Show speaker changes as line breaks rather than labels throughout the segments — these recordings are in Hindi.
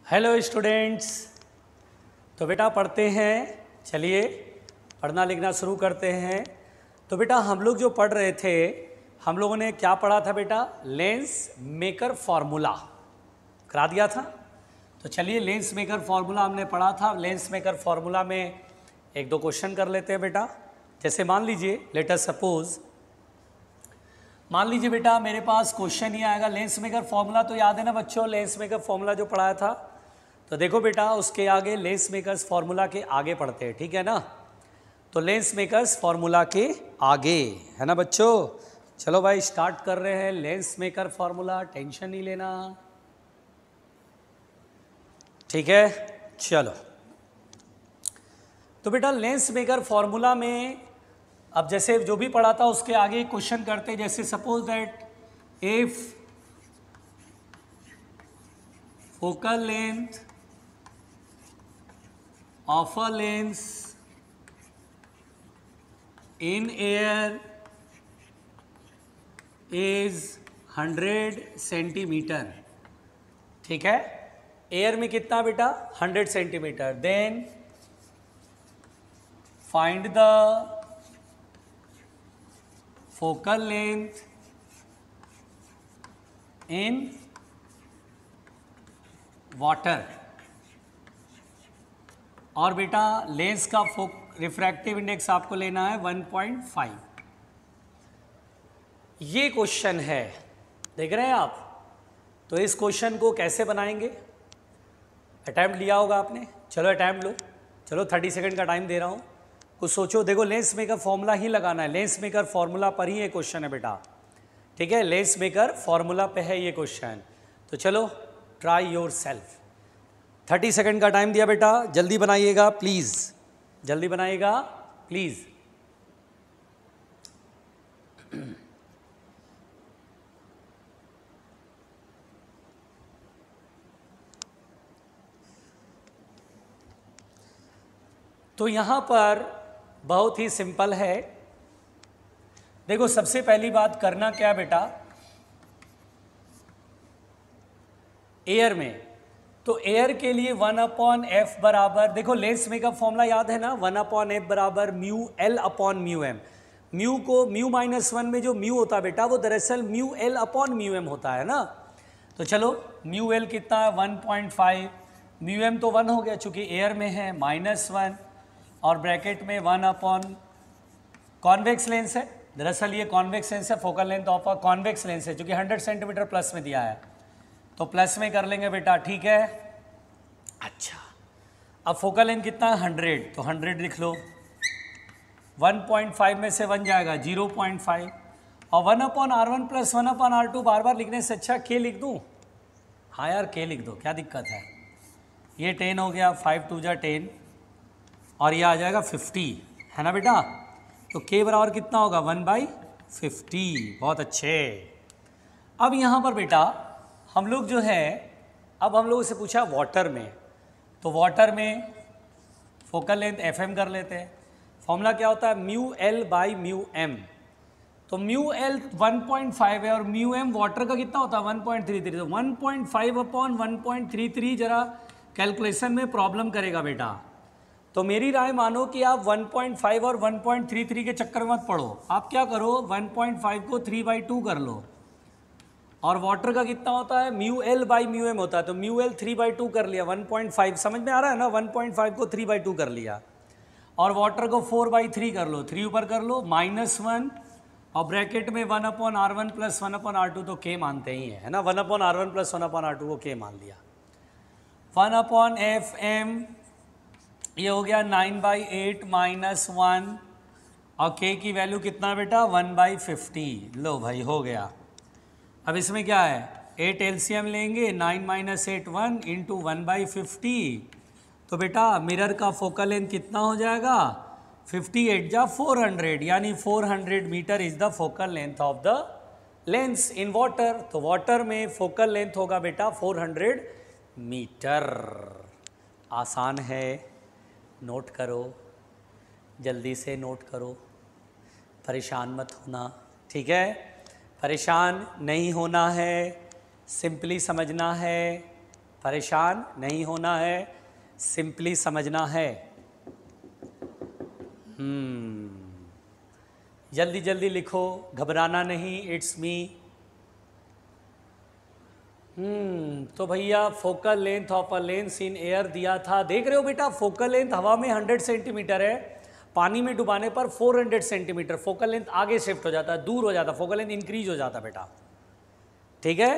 Hello students. तो बेटा पढ़ते हैं, चलिए पढ़ना लिखना शुरू करते हैं। तो बेटा हम लोग जो पढ़ रहे थे, हम लोगों ने क्या पढ़ा था बेटा? लेंस मेकर फॉर्मूला करा दिया था। तो चलिए लेंस मेकर फॉर्मूला हमने पढ़ा था। लेंस मेकर फॉर्मूला में एक दो क्वेश्चन कर लेते हैं बेटा। जैसे मान लीजिए, लेट अस सपोज, मान लीजिए बेटा मेरे पास क्वेश्चन ही आएगा लेंस मेकर फॉर्मूला। तो याद है ना बच्चों, लेंस मेकर फॉर्मूला जो पढ़ाया था। तो देखो बेटा उसके आगे लेंस मेकर्स फॉर्मूला के आगे पढ़ते हैं, ठीक है ना। तो लेंस मेकर्स फॉर्मूला के आगे, है ना बच्चों। चलो भाई स्टार्ट कर रहे हैं लेंस मेकर फॉर्मूला, टेंशन नहीं लेना, ठीक है। चलो तो बेटा लेंस मेकर फॉर्मूला में अब जैसे जो भी पढ़ा था उसके आगे क्वेश्चन करते हैं। जैसे suppose that if focal length of a lens in air is 100 centimetre, ठीक है। एयर में कितना बेटा? 100 centimetre. Then find the focal length in water. और बेटा लेंस का रिफ्रैक्टिव इंडेक्स आपको लेना है 1.5। ये क्वेश्चन है, देख रहे हैं आप। तो इस क्वेश्चन को कैसे बनाएंगे? अटैम्प्ट लिया होगा आपने, चलो अटैम्प्ट लो। चलो 30 सेकंड का टाइम दे रहा हूँ, कुछ सोचो। देखो लेंस मेकर फॉर्मूला ही लगाना है, लेंस मेकर फॉर्मूला पर ही ये क्वेश्चन है बेटा, ठीक है। लेंस मेकर फॉर्मूला पे है ये क्वेश्चन। तो चलो ट्राई योर सेल्फ। 30 सेकंड का टाइम दिया बेटा, जल्दी बनाइएगा प्लीज़, जल्दी बनाइएगा प्लीज़। तो यहाँ पर बहुत ही सिंपल है। देखो सबसे पहली बात करना क्या बेटा, एयर में, तो एयर के लिए 1/f बराबर, देखो लेंस मेकर फॉर्मूला याद है ना, 1/f बराबर mu L upon mu M. Mu को म्यू -1 में जो म्यू होता है बेटा वो दरअसल mu L upon mu M होता है ना। तो चलो म्यू एल कितना है? 1.5। म्यू एम तो 1 हो गया चूंकि एयर में है, -1 और ब्रैकेट में 1/, कॉन्वेक्स लेंस है दरअसल, ये कॉन्वेक्स लेंस है। Focal length of a convex lens है चूंकि 100 सेंटीमीटर प्लस में दिया है, तो प्लस में कर लेंगे बेटा, ठीक है। अच्छा अब फोकल लेंथ कितना है? 100, तो 100 लिख लो। 1.5 में से 1 जाएगा 0.5 और 1/r1 + 1/r2 बार बार लिखने से अच्छा k लिख दूँ। हाँ यार k लिख दो, क्या दिक्कत है। ये 10 हो गया, 5 2 = 10 और ये आ जाएगा 50, है ना बेटा। तो k बराबर कितना होगा? 1/50। बहुत अच्छे। अब यहाँ पर बेटा हम लोग जो है, अब हम लोगों से पूछा वाटर में, तो वाटर में फोकल लेंथ FM कर लेते हैं। फॉर्मूला क्या होता है? Mu L by mu M. तो म्यू एल 1.5 है और म्यू एम वाटर का कितना होता है? 1.33। तो 1.5/1.33 जरा कैलकुलेशन में प्रॉब्लम करेगा बेटा। तो मेरी राय मानो कि आप 1.5 और 1.33 के चक्कर में मत पड़ो। आप क्या करो, 1.5 को 3/2 कर लो। और वाटर का कितना होता है? Mu L by mu M होता है, तो म्यू एल 3/2 कर लिया। 1.5 समझ में आ रहा है ना, 1.5 को 3/2 कर लिया और वाटर को 4/3 कर लो, 3 ऊपर कर लो, -1 और ब्रैकेट में 1/r1 + 1/r2, तो k मानते ही है ना। 1/r1 + 1/r2 को k मान लिया। 1/fm ये हो गया 9/8 -1 और k की वैल्यू कितना बेटा? 1/50। लो भाई हो गया। अब इसमें क्या है? 8 एलसीएम लेंगे, 9 - 8 1 × 1/50। तो बेटा मिरर का फोकल लेंथ कितना हो जाएगा? 58 × 400, यानी 400 metre is the focal length of the lens in water. तो वाटर में फोकल लेंथ होगा बेटा 400 मीटर। आसान है, नोट करो, जल्दी से नोट करो, परेशान मत होना, ठीक है। परेशान नहीं होना है, सिंपली समझना है, परेशान नहीं होना है, सिंपली समझना है। जल्दी जल्दी लिखो, घबराना नहीं, इट्स मी। तो भैया focal length of a lens in air दिया था, देख रहे हो बेटा, फोकल लेंथ हवा में 100 सेंटीमीटर है, पानी में डुबाने पर 400 सेंटीमीटर। फोकल लेंथ आगे शिफ्ट हो जाता है, दूर हो जाता है, फोकल लेंथ इंक्रीज हो जाता है बेटा, ठीक है।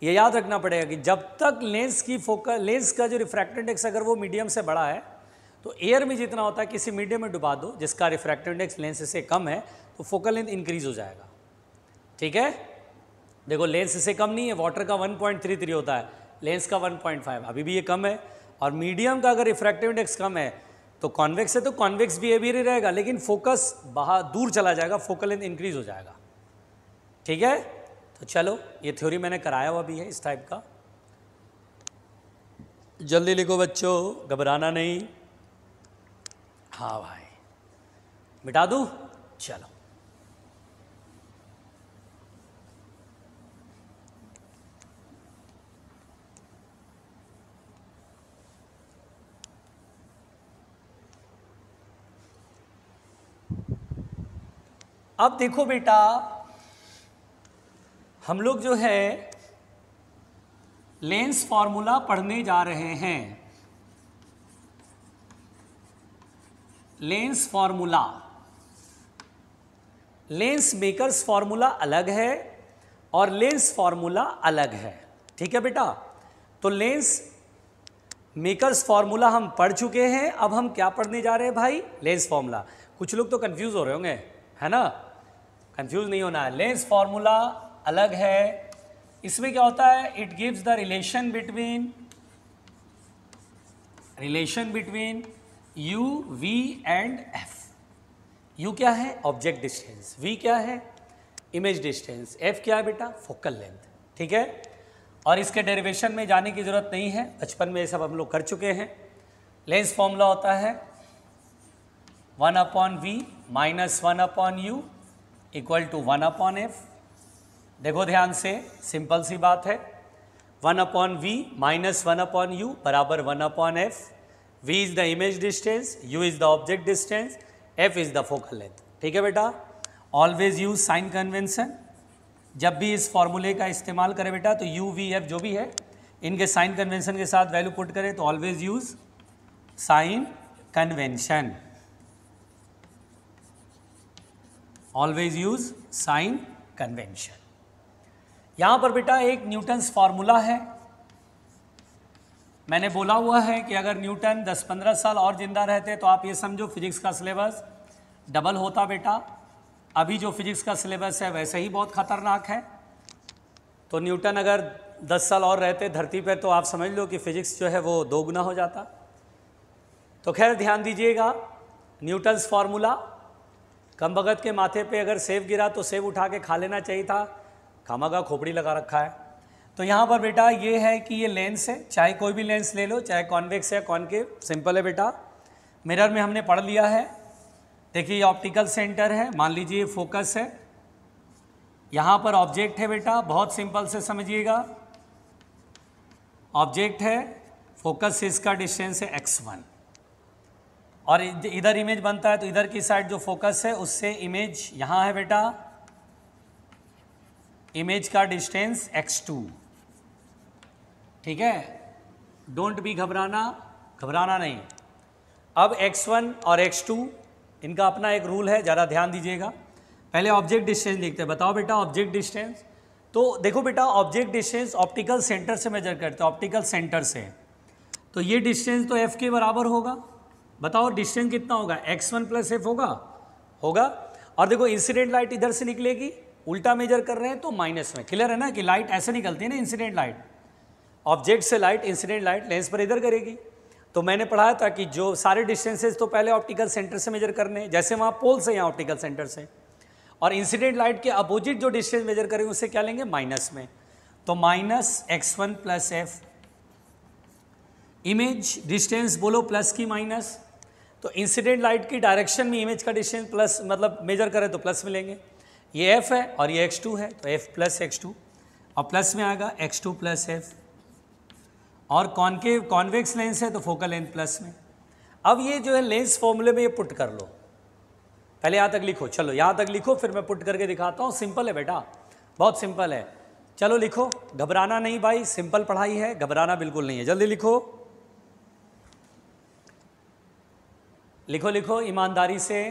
ये याद रखना पड़ेगा कि जब तक लेंस का जो रिफ्रैक्टिव इंडेक्स अगर वो मीडियम से बड़ा है तो एयर में जितना होता है किसी मीडियम में डुबा दो जिसका रिफ्रैक्टिव इंडेक्स लेंस से कम है तो फोकल लेंथ इंक्रीज हो जाएगा, ठीक है। देखो लेंस से कम नहीं है, वाटर का 1.33 होता है, लेंस का 1.5, अभी भी ये कम है। और मीडियम का अगर रिफ्रैक्टिव इंडेक्स कम है तो कॉन्वेक्स है तो कॉन्वेक्स बिहेवियर ही रहेगा, लेकिन फोकस बाहर दूर चला जाएगा, फोकल लेंथ इंक्रीज हो जाएगा, ठीक है। तो चलो ये थ्योरी मैंने कराया हुआ भी है इस टाइप का। जल्दी लिखो बच्चों, घबराना नहीं। हाँ भाई, मिटा दूँ? चलो, अब देखो बेटा, हम लोग जो है लेंस फॉर्मूला पढ़ने जा रहे हैं। Lens formula, lens makers formula अलग है और लेंस फॉर्मूला अलग है, ठीक है बेटा। तो लेंस मेकर्स फॉर्मूला हम पढ़ चुके हैं, अब हम क्या पढ़ने जा रहे हैं भाई? Lens formula. कुछ लोग तो कंफ्यूज हो रहे होंगे, है ना, कंफ्यूज नहीं होना है। लेंस फॉर्मूला अलग है, इसमें क्या होता है, it gives the relation between u, v and f। u क्या है? ऑब्जेक्ट डिस्टेंस, v क्या है? इमेज डिस्टेंस, f क्या है बेटा? फोकल लेंथ, ठीक है। और इसके डेरिवेशन में जाने की जरूरत नहीं है, बचपन में ये सब हम लोग कर चुके हैं। लेंस फॉर्मूला होता है 1/v minus 1/u equal to 1/f। देखो ध्यान से, सिंपल सी बात है, 1/v माइनस 1/u बराबर 1/f। v is the image distance, u is the object distance, f is the focal length, ठीक है बेटा। ऑलवेज यूज साइन कन्वेंशन, जब भी इस फॉर्मूले का इस्तेमाल करें बेटा तो u, v, f जो भी है इनके साइन कन्वेंशन के साथ वैल्यू पुट करें तो always use sign convention, always use sign convention. यहां पर बेटा एक न्यूटन्स फॉर्मूला है, मैंने बोला हुआ है कि अगर न्यूटन 10-15 साल और जिंदा रहते तो आप ये समझो फिजिक्स का सिलेबस डबल होता बेटा। अभी जो फिजिक्स का सिलेबस है वैसे ही बहुत खतरनाक है, तो न्यूटन अगर 10 साल और रहते धरती पर तो आप समझ लो कि फिजिक्स जो है वो दोगुना हो जाता। तो खैर ध्यान दीजिएगा, न्यूटन्स फॉर्मूला, कम बगत के माथे पे अगर सेब गिरा तो सेब उठा के खा लेना चाहिए था, खामखा खोपड़ी लगा रखा है। तो यहाँ पर बेटा ये है कि ये लेंस है, चाहे कोई भी लेंस ले लो, चाहे कॉन्वेक्स है कॉनकेव, सिंपल है बेटा। मिरर में हमने पढ़ लिया है, देखिए ये ऑप्टिकल सेंटर है, मान लीजिए फोकस है, यहाँ पर ऑब्जेक्ट है बेटा, बहुत सिंपल से समझिएगा, ऑब्जेक्ट है, फोकस से इसका डिस्टेंस है x1 और इधर इमेज बनता है तो इधर की साइड जो फोकस है उससे इमेज यहाँ है बेटा, इमेज का डिस्टेंस x2, ठीक है। डोंट बी घबराना नहीं। अब x1 और x2 इनका अपना एक रूल है, ज़रा ध्यान दीजिएगा। पहले ऑब्जेक्ट डिस्टेंस देखते हैं, बताओ बेटा ऑब्जेक्ट डिस्टेंस। तो देखो बेटा ऑब्जेक्ट डिस्टेंस ऑप्टिकल सेंटर से मेजर करते हैं, ऑप्टिकल सेंटर से, तो ये डिस्टेंस तो f के बराबर होगा। बताओ डिस्टेंस कितना होगा? x1 प्लस f होगा। और देखो इंसिडेंट लाइट इधर से निकलेगी, उल्टा मेजर कर रहे हैं तो माइनस में, क्लियर है ना कि लाइट ऐसे निकलती है ना, इंसिडेंट लाइट, ऑब्जेक्ट से लाइट, इंसिडेंट लाइट लेंस पर इधर करेगी। तो मैंने पढ़ाया था कि जो सारे डिस्टेंसेस तो पहले ऑप्टिकल सेंटर से मेजर करने, जैसे वहाँ पोल से यहाँ ऑप्टिकल सेंटर से, और इंसिडेंट लाइट के अपोजिट जो डिस्टेंस मेजर करेंगे उससे क्या लेंगे? माइनस में। तो minus x1 plus f, image distance बोलो प्लस की माइनस, तो इंसिडेंट लाइट की डायरेक्शन में इमेज का डिस्टेंस प्लस, मतलब मेजर करें तो प्लस मिलेंगे। ये f है और ये x2 है तो f प्लस x2, और प्लस में आएगा x2 प्लस f, और कॉनकेव कॉन्वेक्स लेंस है तो फोकल लेंथ प्लस में। अब ये जो है लेंस फॉर्मूले में ये पुट कर लो, पहले यहाँ तक लिखो, चलो यहाँ तक लिखो फिर मैं पुट करके दिखाता हूँ। सिंपल है बेटा, बहुत सिंपल है। चलो लिखो, घबराना नहीं भाई, सिंपल पढ़ाई है, घबराना बिल्कुल नहीं है। जल्दी लिखो, लिखो लिखो ईमानदारी से।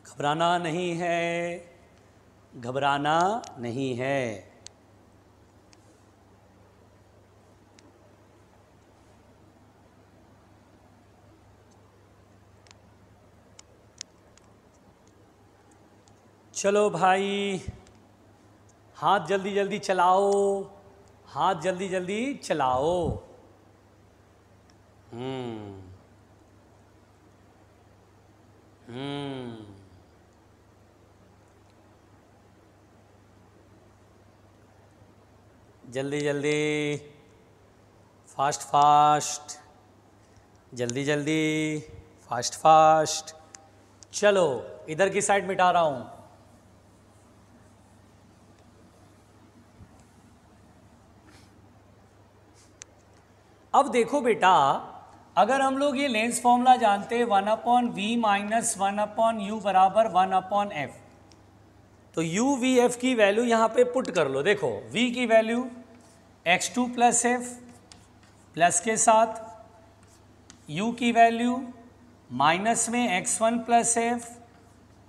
घबराना नहीं है, घबराना नहीं है। चलो भाई, हाथ जल्दी जल्दी चलाओ, हाथ जल्दी जल्दी चलाओ। जल्दी जल्दी, फास्ट फास्ट, जल्दी जल्दी, फास्ट फास्ट। चलो इधर की साइड मिटा रहा हूं। अब देखो बेटा, अगर हम लोग ये लेंस फॉर्मूला जानते हैं 1/v माइनस 1/u बराबर 1/f, तो u v f की वैल्यू यहाँ पे पुट कर लो। देखो v की value x2 plus f plus के साथ, u की वैल्यू माइनस में x1 प्लस f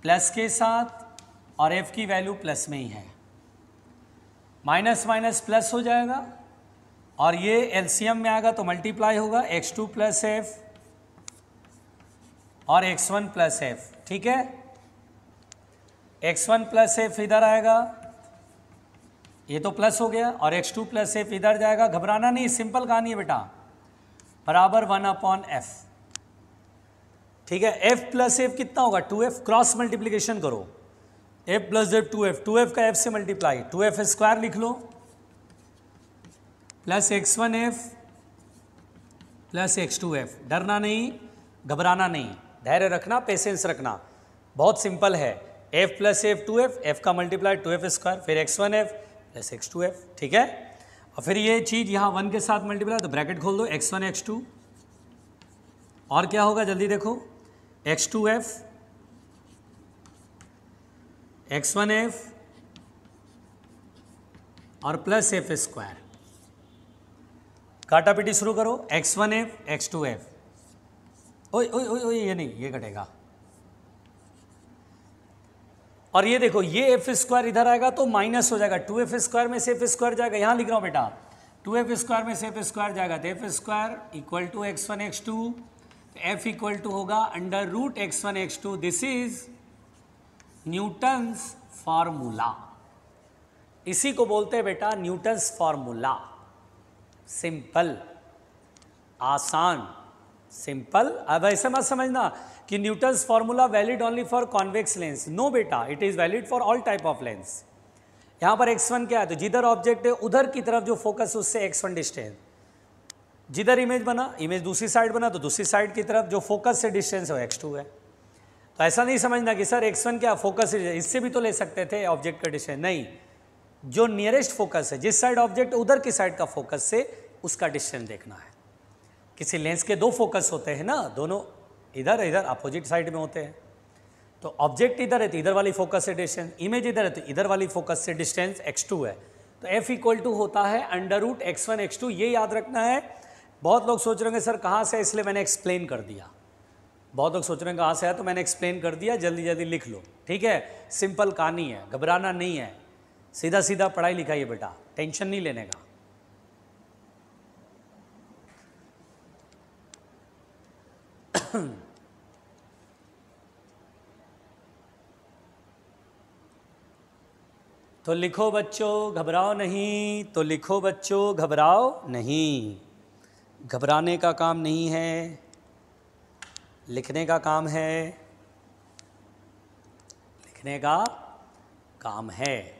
प्लस के साथ, और f की वैल्यू प्लस में ही है। माइनस माइनस प्लस हो जाएगा और ये एलसीएम में आएगा तो मल्टीप्लाई होगा, x2 प्लस f और x1 प्लस f। ठीक है, x1 प्लस f इधर आएगा, ये तो प्लस हो गया, और x2 प्लस f इधर जाएगा। घबराना नहीं, सिंपल कहानी है बेटा, बराबर 1/f। ठीक है, f प्लस f कितना होगा 2f, क्रॉस मल्टीप्लीकेशन करो, f plus f 2f, 2f का f से मल्टीप्लाई, 2f स्क्वायर लिख लो प्लस x1f प्लस x2f। डरना नहीं, घबराना नहीं, धैर्य रखना, पेशेंस रखना, बहुत सिंपल है। f plus f 2f, f का मल्टीप्लाई 2f स्क्वायर, फिर x1f प्लस x2f। ठीक है, और फिर ये चीज़ यहाँ 1 के साथ मल्टीप्लाई, तो ब्रैकेट खोल दो, x1 x2, और क्या होगा जल्दी देखो, x2f x1f और प्लस f स्क्वायर। काटा पीटी शुरू करो, x1f x2f। ओए ओए ओए ओए, ये नहीं, ये कटेगा। और ये देखो, ये f स्क्वायर इधर आएगा तो माइनस हो जाएगा, 2f स्क्वायर में से f स्क्वायर जाएगा, यहां लिख रहा हूं बेटा, 2f स्क्वायर में से f स्क्वायर जाएगा, तो f square equal to x1 x2, f equal to होगा under root x1 x2। This is Newton's formula, इसी को बोलते हैं बेटा न्यूटन्स फॉर्मूला। सिंपल, आसान, सिंपल। अब ऐसे मत समझना कि Newton's formula valid only for convex lens, no बेटा, it is valid for all type of lens. यहाँ पर x1 क्या है, तो जिधर ऑब्जेक्ट है उधर की तरफ जो फोकस है उससे x1 डिस्टेंस, जिधर इमेज बना, इमेज दूसरी साइड बना तो दूसरी साइड की तरफ जो फोकस से डिस्टेंस है x2 है। तो ऐसा नहीं समझना कि सर x1 क्या फोकस है, इससे भी तो ले सकते थे ऑब्जेक्ट का डिस्टेंस, नहीं, जो नियरेस्ट फोकस है, जिस साइड ऑब्जेक्ट उधर की साइड का फोकस से उसका डिस्टेंस देखना है। किसी लेंस के दो फोकस होते हैं ना, दोनों इधर इधर अपोजिट साइड में होते हैं, तो ऑब्जेक्ट इधर है तो इधर वाली फोकस से डिस्टेंस, इमेज इधर है तो इधर वाली फोकस से डिस्टेंस x2 है, तो f इक्वल टू होता है अंडर रूट x1 x2। ये याद रखना है। बहुत लोग सोच रहे होंगे सर कहाँ से, इसलिए मैंने एक्सप्लेन कर दिया। बहुत लोग सोच रहे हैं कहाँ से है, तो मैंने एक्सप्लेन कर दिया, जल्दी जल्दी लिख लो। ठीक है, सिंपल कहानी है, घबराना नहीं है, सीधा सीधा पढ़ाई लिखाई है बेटा, टेंशन नहीं लेने का। तो लिखो बच्चों घबराओ नहीं, तो लिखो बच्चों घबराओ नहीं, घबराने का काम नहीं है, लिखने का काम है, लिखने का काम है।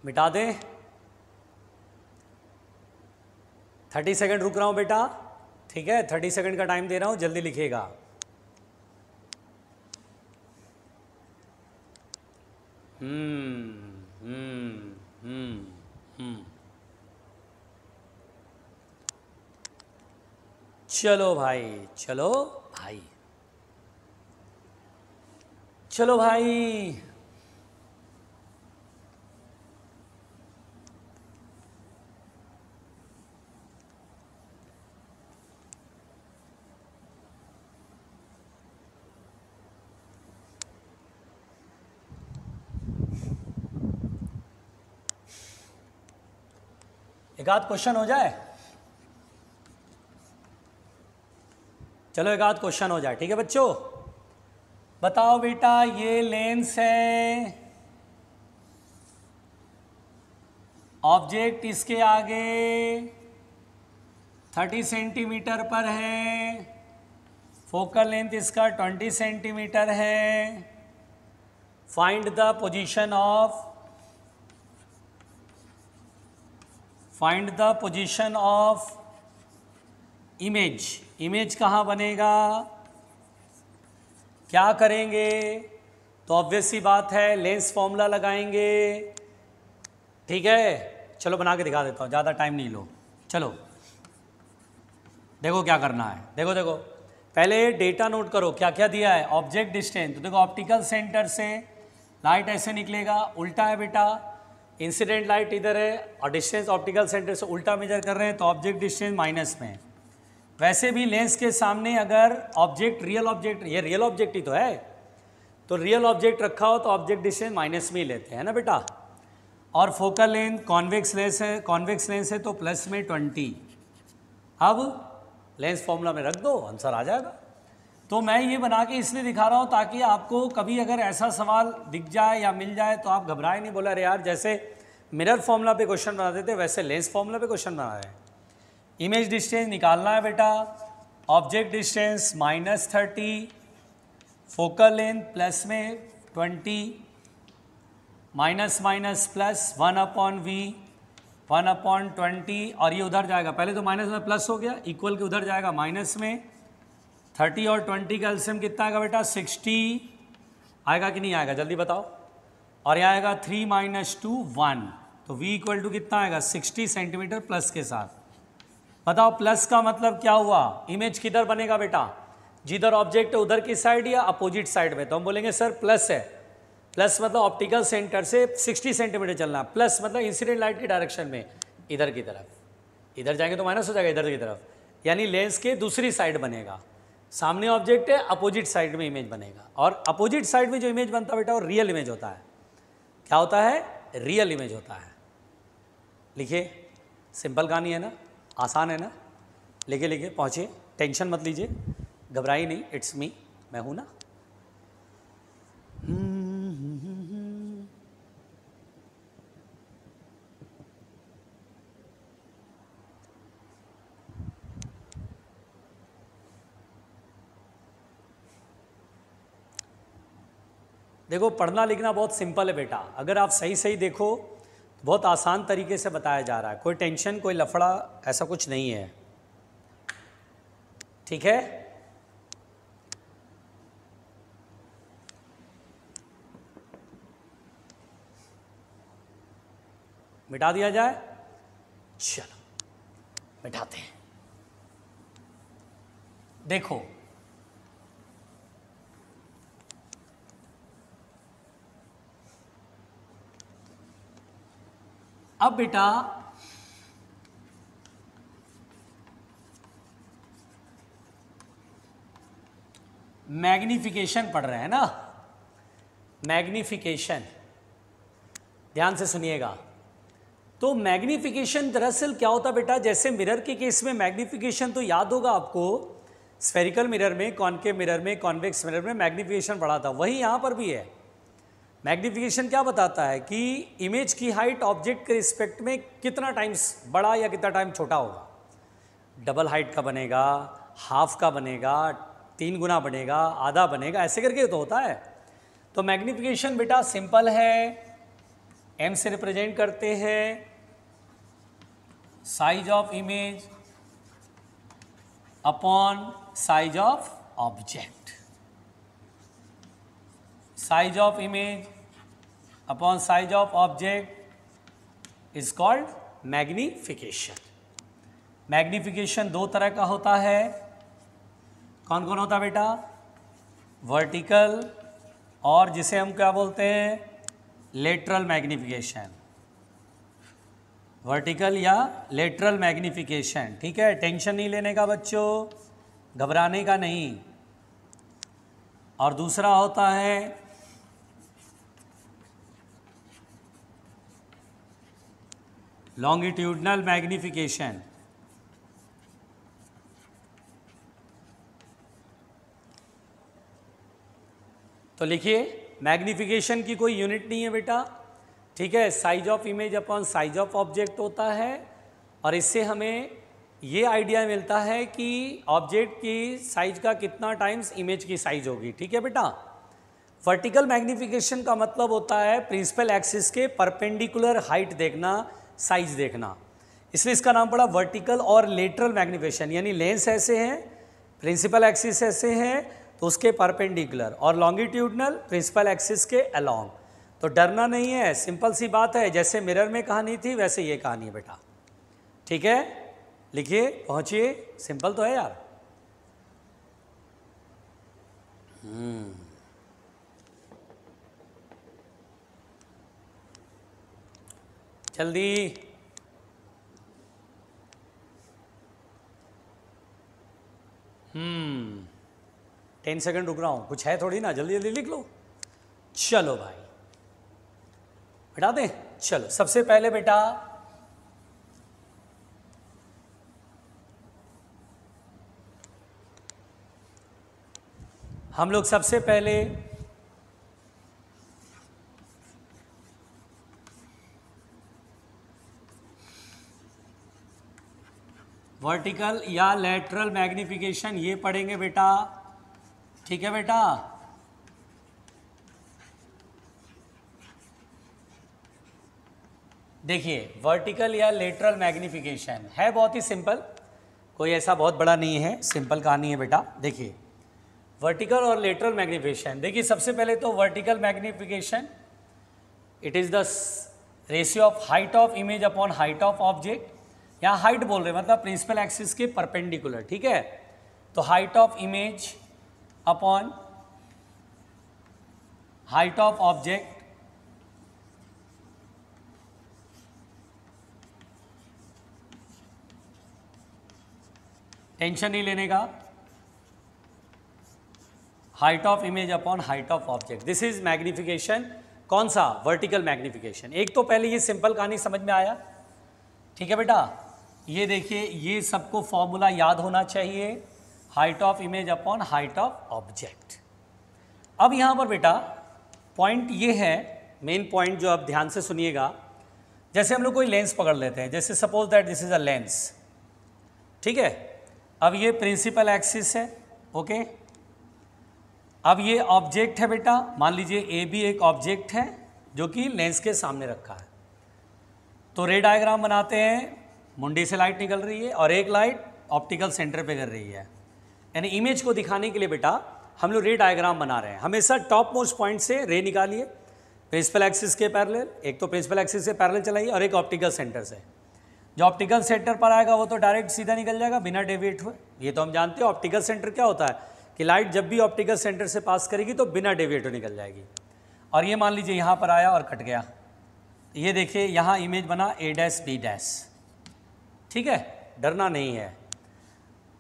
मिटा दें। 30 सेकंड रुक रहा हूँ बेटा, ठीक है, 30 सेकंड का टाइम दे रहा हूँ, जल्दी लिखिएगा। चलो भाई, चलो भाई, चलो भाई। एक आध क्वेश्चन हो जाए, चलो एक आध क्वेश्चन हो जाए, ठीक है बच्चों। बताओ बेटा, ये लेंस है, ऑब्जेक्ट इसके आगे 30 सेंटीमीटर पर है, फोकल लेंथ इसका 20 सेंटीमीटर है। Find the position of image. Image कहाँ बनेगा, क्या करेंगे? तो ऑब्वियस सी बात है, लेंस फॉर्मूला लगाएंगे, ठीक है। चलो बना के दिखा देता हूँ, ज़्यादा टाइम नहीं लो। चलो देखो क्या करना है, देखो देखो, पहले डेटा नोट करो क्या क्या दिया है। ऑब्जेक्ट डिस्टेंस, तो देखो ऑप्टिकल सेंटर से लाइट ऐसे निकलेगा, उल्टा है बेटा, इंसिडेंट लाइट इधर है और डिस्टेंस ऑप्टिकल सेंटर से उल्टा मेजर कर रहे हैं, तो ऑब्जेक्ट डिस्टेंस माइनस में। वैसे भी लेंस के सामने अगर ऑब्जेक्ट, रियल ऑब्जेक्ट, ये रियल ऑब्जेक्ट ही तो है, तो रियल ऑब्जेक्ट रखा हो तो ऑब्जेक्ट डिस्टेंस माइनस में ही लेते हैं ना बेटा। और फोकल लेंथ कॉन्वेक्स लेंस है, कॉन्वेक्स लेंस है तो प्लस में 20। अब लेंस फॉर्मूला में रख दो, आंसर आ जाएगा। तो मैं ये बना के इसलिए दिखा रहा हूँ ताकि आपको कभी अगर ऐसा सवाल दिख जाए या मिल जाए तो आप घबराए नहीं, बोला अरे यार जैसे मिरर फॉर्मूला पे क्वेश्चन बनाते थे वैसे लेंस फॉर्मूला पे क्वेश्चन बना रहे हैं। इमेज डिस्टेंस निकालना है बेटा, object distance -30, focal length plus में 20, माइनस माइनस प्लस 1/v, 1/20, और ये उधर जाएगा, पहले तो माइनस में प्लस हो गया, इक्वल के उधर जाएगा माइनस में। 30 और 20 का एलसीएम कितना आएगा बेटा, 60 आएगा कि नहीं आएगा, जल्दी बताओ। और यहाँ आएगा 3 - 2 1, तो v इक्वल टू कितना आएगा, 60 सेंटीमीटर प्लस के साथ। बताओ प्लस का मतलब क्या हुआ, इमेज किधर बनेगा बेटा, जिधर ऑब्जेक्ट है उधर की साइड या अपोजिट साइड में। तो हम बोलेंगे सर प्लस है, प्लस मतलब ऑप्टिकल सेंटर से 60 सेंटीमीटर चलना, प्लस मतलब इंसिडेंट लाइट की डायरेक्शन में इधर की तरफ। इधर जाएंगे तो माइनस हो जाएगा इधर की तरफ, यानी लेंस के दूसरी साइड बनेगा। सामने ऑब्जेक्ट है, अपोजिट साइड में इमेज बनेगा, और अपोजिट साइड में जो इमेज बनता है बेटा वो रियल इमेज होता है। क्या होता है, रियल इमेज होता है। लिखिए, सिंपल कहानी है ना, आसान है ना, लिखे लिखे पहुँचिए, टेंशन मत लीजिए, घबराइए नहीं, इट्स मी, मैं हूँ ना। देखो पढ़ना लिखना बहुत सिंपल है बेटा, अगर आप सही सही देखो तो बहुत आसान तरीके से बताया जा रहा है, कोई टेंशन कोई लफड़ा ऐसा कुछ नहीं है, ठीक है। मिटा दिया जाए, चलो मिटाते हैं। देखो अब बेटा मैग्निफिकेशन पढ़ रहे हैं ना, मैग्निफिकेशन, ध्यान से सुनिएगा। तो मैग्निफिकेशन दरअसल क्या होता बेटा, जैसे मिरर के केस में मैग्निफिकेशन तो याद होगा आपको, स्फेरिकल मिरर में, कॉनकेव मिरर में, कॉन्वेक्स मिरर में मैग्निफिकेशन पढ़ा था, वही यहाँ पर भी है। मैग्निफिकेशन क्या बताता है कि इमेज की हाइट ऑब्जेक्ट के रिस्पेक्ट में कितना टाइम्स बड़ा या कितना टाइम छोटा होगा। डबल हाइट का बनेगा, हाफ का बनेगा, 3 गुना बनेगा, आधा बनेगा, ऐसे करके तो होता है। तो मैग्निफिकेशन बेटा सिंपल है, एम से रिप्रेजेंट करते हैं size of image upon size of object. Size of image upon size of object is called magnification. Magnification दो तरह का होता है। कौन कौन होता है बेटा? वर्टिकल और जिसे हम क्या बोलते हैं, लेटरल मैग्निफिकेशन। वर्टिकल या लेटरल मैग्निफिकेशन, ठीक है। टेंशन नहीं लेने का बच्चों, घबराने का नहीं। और दूसरा होता है लॉन्गिट्यूडनल मैग्निफिकेशन। तो लिखिए, मैग्निफिकेशन की कोई यूनिट नहीं है बेटा, ठीक है। Size of image upon size of object होता है। और इससे हमें ये आइडिया मिलता है कि ऑब्जेक्ट की साइज का कितना टाइम्स इमेज की साइज होगी, ठीक है बेटा। वर्टिकल मैग्निफिकेशन का मतलब होता है प्रिंसिपल एक्सिस के परपेंडिकुलर हाइट देखना, साइज देखना, इसलिए इसका नाम पड़ा वर्टिकल और लेटरल मैग्निफिकेशन। यानी लेंस ऐसे हैं, प्रिंसिपल एक्सिस ऐसे हैं तो उसके परपेंडिकुलर, और लॉन्गिट्यूडनल प्रिंसिपल एक्सिस के अलोंग। तो डरना नहीं है, सिंपल सी बात है। जैसे मिरर में कहानी थी वैसे ये कहानी है बेटा, ठीक है। लिखिए, पहुंचिए, सिंपल तो है यार। जल्दी। हम्म 10 सेकंड रुक रहा हूँ, कुछ है थोड़ी ना, जल्दी जल्दी लिख लो। चलो भाई हटा दें। चलो सबसे पहले बेटा हम लोग सबसे पहले वर्टिकल या लेटरल मैग्निफिकेशन ये पढ़ेंगे बेटा, ठीक है बेटा। देखिए, वर्टिकल या लेटरल मैग्निफिकेशन है बहुत ही सिंपल, कोई ऐसा बहुत बड़ा नहीं है, सिंपल कहानी है बेटा। देखिए, वर्टिकल और लेटरल मैग्निफिकेशन, देखिए सबसे पहले तो vertical magnification it is the ratio of height of image upon height of object. यहाँ हाइट बोल रहे हैं मतलब प्रिंसिपल एक्सिस के परपेंडिकुलर, ठीक है। तो height of image upon height of object tension नहीं लेने का, height of image upon height of object, this is magnification. कौन सा? Vertical magnification. एक तो पहले ये सिंपल कहानी समझ में आया, ठीक है बेटा। ये देखिए, ये सबको फॉर्मूला याद होना चाहिए, height of image upon height of object. अब यहाँ पर बेटा पॉइंट ये है, मेन पॉइंट जो आप ध्यान से सुनिएगा। जैसे हम लोग कोई लेंस पकड़ लेते हैं, जैसे suppose that this is a lens, ठीक है। अब ये प्रिंसिपल एक्सिस है, ओके। अब ये ऑब्जेक्ट है बेटा, मान लीजिए ए भी एक ऑब्जेक्ट है जो कि लेंस के सामने रखा है। तो रे डायग्राम बनाते हैं, मुंडी से लाइट निकल रही है और एक लाइट ऑप्टिकल सेंटर पे कर रही है। यानी इमेज को दिखाने के लिए बेटा हम लोग रे डायग्राम बना रहे हैं। हमेशा टॉप मोस्ट पॉइंट से रे निकालिए प्रिंसिपल एक्सिस के पैरेलल, एक तो प्रिंसिपल एक्सिस से पैरेलल चलाइए और एक ऑप्टिकल सेंटर से। जो ऑप्टिकल सेंटर पर आएगा वो तो डायरेक्ट सीधा निकल जाएगा बिना डेविएट हुए। ये तो हम जानते हैं ऑप्टिकल सेंटर क्या होता है कि लाइट जब भी ऑप्टिकल सेंटर से पास करेगी तो बिना डेविएट हुए निकल जाएगी। और ये मान लीजिए यहाँ पर आया और कट गया, ये देखिए यहाँ इमेज बना ए डैश बी डैश, ठीक है। डरना नहीं है।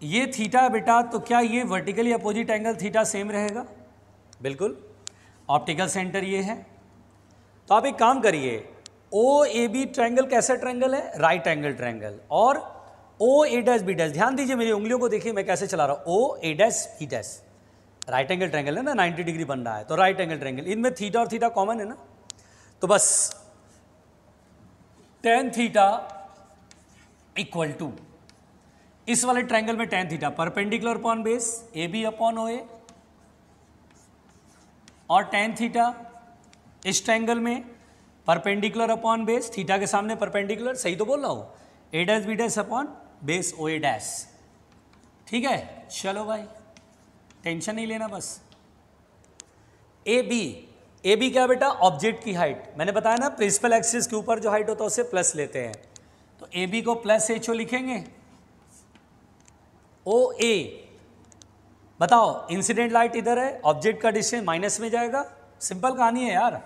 ये थीटा है बेटा, तो क्या ये vertically opposite angle theta same रहेगा? बिल्कुल। ऑप्टिकल सेंटर ये है, तो आप एक काम करिए, ओ ए बी ट्रायंगल कैसा ट्रायंगल है? Right angle triangle. और ओ ए डैश बी डैश, ध्यान दीजिए मेरी उंगलियों को देखिए मैं कैसे चला रहा हूँ। O A dash B dash right angle triangle है ना, 90 डिग्री बन रहा है, तो राइट एंगल ट्रायंगल, इनमें थीटा और थीटा कॉमन है ना। तो बस टेन थीटा इक्वल टू, इस वाले ट्रायंगल में tan theta perpendicular upon base A B upon O A, और टेन थीटा इस ट्रायंगल में परपेंडिकुलर अपॉन बेस, थीटा के सामने परपेंडिकुलर, सही तो बोल रहा हूँ, A dash B dash upon base O A dash. ठीक है, चलो भाई टेंशन नहीं लेना बस। ए बी क्या बेटा, ऑब्जेक्ट की हाइट, मैंने बताया ना प्रिंसिपल एक्सिस के ऊपर जो हाइट होता है उसे प्लस लेते हैं, तो ए बी को प्लस एच ओ लिखेंगे। ओ ए, बताओ इंसिडेंट लाइट इधर है, ऑब्जेक्ट का डिस्टेंस माइनस में जाएगा, सिंपल कहानी है यार।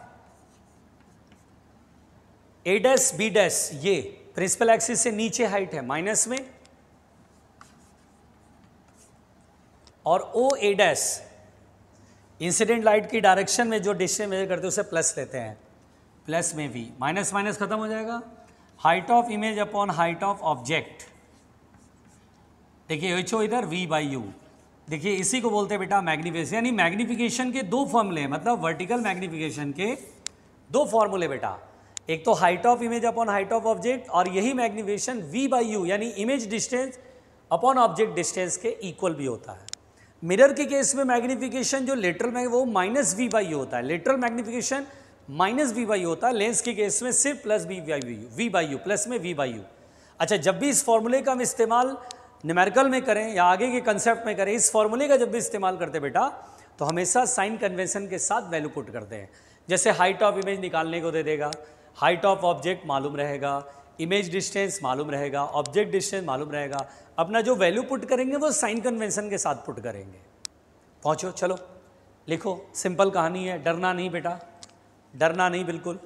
ए डैश बी डैश ये प्रिंसिपल एक्सिस से नीचे हाइट है माइनस में, और ओ ए डैश इंसिडेंट लाइट की डायरेक्शन में जो डिस्टेंस मेजर करते हैं उसे प्लस लेते हैं, प्लस में वी, माइनस माइनस खत्म हो जाएगा। Height of image upon height of object, देखिए एच ओ इधर वी बाई यू, देखिए इसी को बोलते हैं बेटा मैग्निफिकेशन, यानी मैग्निफिकेशन के दो फॉर्मूले, मतलब वर्टिकल मैग्निफिकेशन के दो फॉर्मूले बेटा, एक तो height of image upon height of object, और यही मैग्निफिकेशन वी बाई यू यानी image distance upon object distance के इक्वल भी होता है। मिरर के केस में मैग्निफिकेशन जो लेटरल में वो माइनस वी बाई यू होता है, lateral magnification minus V by U होता है, लेंस के केस में सिर्फ plus V by U, plus में वी बाई यू। अच्छा, जब भी इस फॉर्मूले का हम इस्तेमाल न्यूमेरिकल में करें या आगे के कंसेप्ट में करें, इस फॉर्मूले का जब भी इस्तेमाल करते बेटा तो हमेशा साइन कन्वेंशन के साथ वैल्यू पुट करते हैं। जैसे हाइट ऑफ इमेज निकालने को दे देगा, हाइट ऑफ ऑब्जेक्ट मालूम रहेगा, इमेज डिस्टेंस मालूम रहेगा, ऑब्जेक्ट डिस्टेंस मालूम रहेगा, अपना जो वैल्यू पुट करेंगे वो साइन कन्वेंशन के साथ पुट करेंगे। पहुँचो, चलो लिखो, सिंपल कहानी है, डरना नहीं बेटा, डरना नहीं बिल्कुल।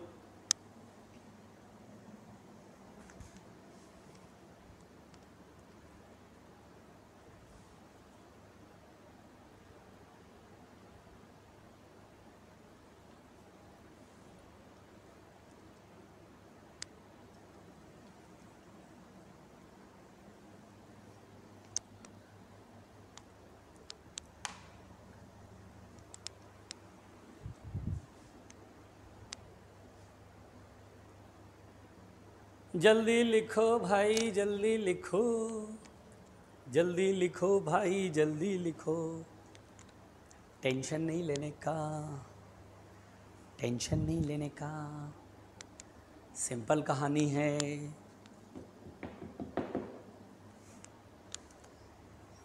जल्दी लिखो भाई जल्दी लिखो, जल्दी लिखो भाई जल्दी लिखो, टेंशन नहीं लेने का, टेंशन नहीं लेने का, सिंपल कहानी है।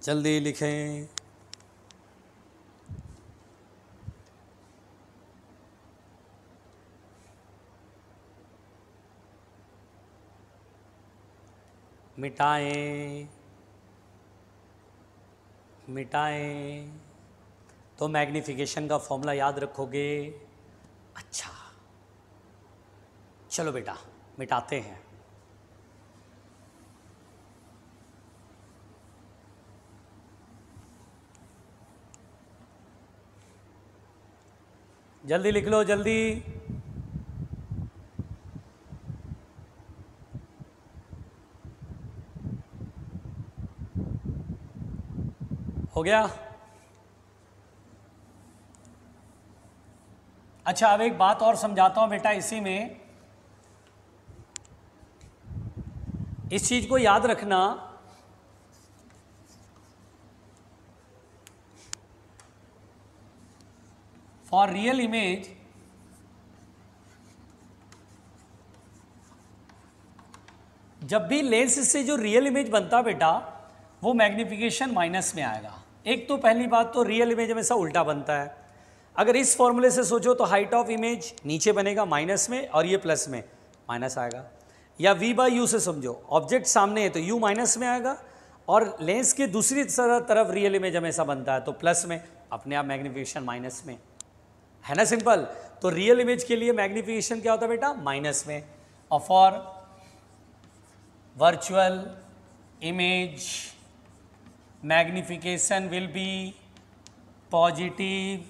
जल्दी लिखें। मिटाएं, मिटाएं, तो मैग्नीफिकेशन का फॉर्मूला याद रखोगे। अच्छा चलो बेटा मिटाते हैं। जल्दी लिख लो जल्दी। हो गया। अच्छा अब एक बात और समझाता हूं बेटा, इसी में इस चीज को याद रखना, फॉर रियल इमेज जब भी लेंस से जो रियल इमेज बनता बेटा वो मैग्निफिकेशन माइनस में आएगा। एक तो पहली बात तो रियल इमेज हमेशा उल्टा बनता है। अगर इस फॉर्मूले से सोचो तो हाइट ऑफ इमेज नीचे बनेगा माइनस में और ये प्लस में, माइनस आएगा। या v बाई यू से समझो, ऑब्जेक्ट सामने है तो u माइनस में आएगा और लेंस के दूसरी तरफ रियल इमेज हमेशा बनता है तो प्लस में, अपने आप मैग्निफिकेशन माइनस में, है ना सिंपल। तो रियल इमेज के लिए मैग्निफिकेशन क्या होता है बेटा, माइनस में। और for virtual image magnification will be positive.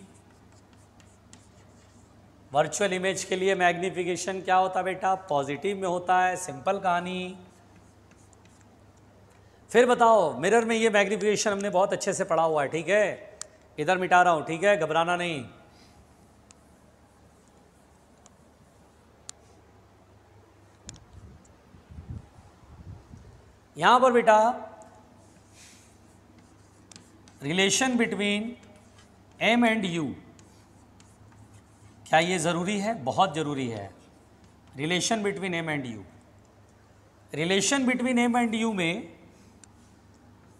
Virtual image के लिए मैग्निफिकेशन क्या होता है बेटा, पॉजिटिव में होता है। सिंपल कहानी। फिर बताओ, मिरर में ये मैग्निफिकेशन हमने बहुत अच्छे से पढ़ा हुआ है, ठीक है, इधर मिटा रहा हूं, ठीक है, घबराना नहीं। यहां पर बेटा relation between m and u, क्या ये ज़रूरी है, बहुत ज़रूरी है। Relation between M and U. Relation between M and U में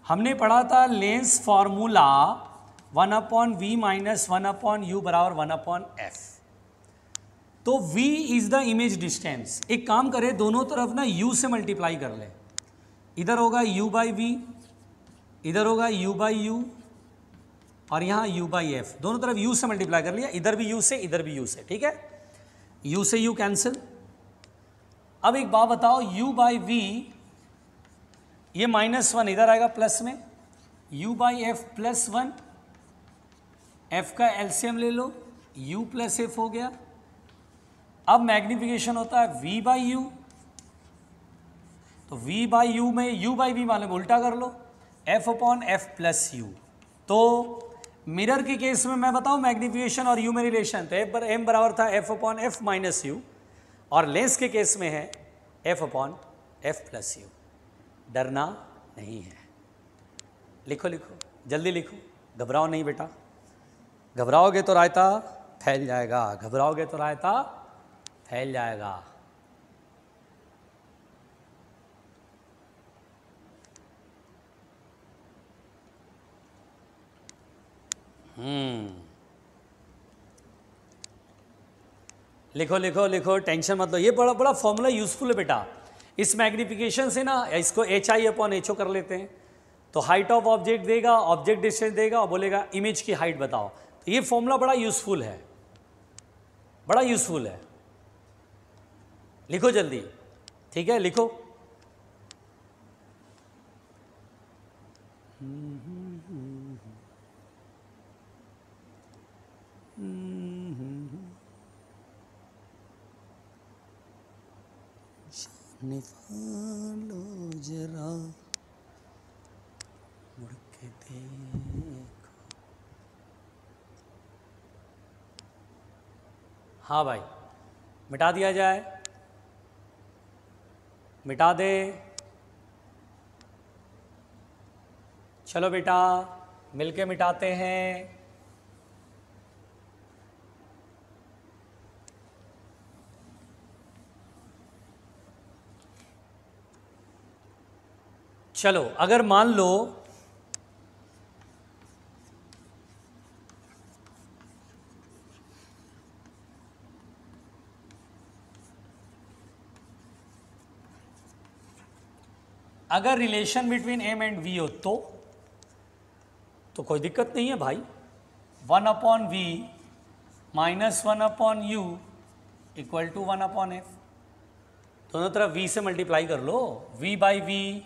हमने पढ़ा था lens formula 1/v minus 1/u बराबर 1/f। तो v is the image distance. एक काम करें, दोनों तरफ ना u से मल्टीप्लाई कर ले। इधर होगा u बाई वी, इधर होगा u बाई यू, और यहाँ u बाई एफ। दोनों तरफ u से मल्टीप्लाई कर लिया, इधर भी u से इधर भी u से, ठीक है। u से u कैंसिल। अब एक बात बताओ, u बाई वी ये -1 इधर आएगा प्लस में, u बाई एफ +1, f का एलसीएम ले लो, u प्लस एफ हो गया। अब मैग्निफिकेशन होता है v बाई यू, तो v बाई यू में u बाई वी वाले उल्टा कर लो, f upon F plus you. तो मिरर के केस में मैं बताऊं मैग्निफिकेशन और u में रिलेशन, तो m बराबर था f upon F minus you, और लेंस के केस में है f upon F plus you. डरना नहीं है, लिखो लिखो जल्दी लिखो, घबराओ नहीं बेटा, घबराओगे तो रायता फैल जाएगा, घबराओगे तो रायता फैल जाएगा। लिखो लिखो लिखो, टेंशन मत लो, ये बड़ा बड़ा फॉर्मूला यूजफुल है बेटा। इस मैग्निफिकेशन से ना इसको HI अपॉन HO कर लेते हैं, तो हाइट ऑफ ऑब्जेक्ट देगा, ऑब्जेक्ट डिस्टेंस देगा और बोलेगा इमेज की हाइट बताओ। तो ये फॉर्मूला बड़ा यूजफुल है, बड़ा यूजफुल है। लिखो जल्दी, ठीक है लिखो। निकालो जरा मुड़ के देखो। हाँ भाई, मिटा दिया जाए, मिटा दे। चलो बेटा मिलके मिटाते हैं। चलो अगर मान लो अगर relation between M and V हो तो कोई दिक्कत नहीं है भाई। 1/v minus 1/u equal to 1/f। दोनों तरफ v से मल्टीप्लाई कर लो, v by V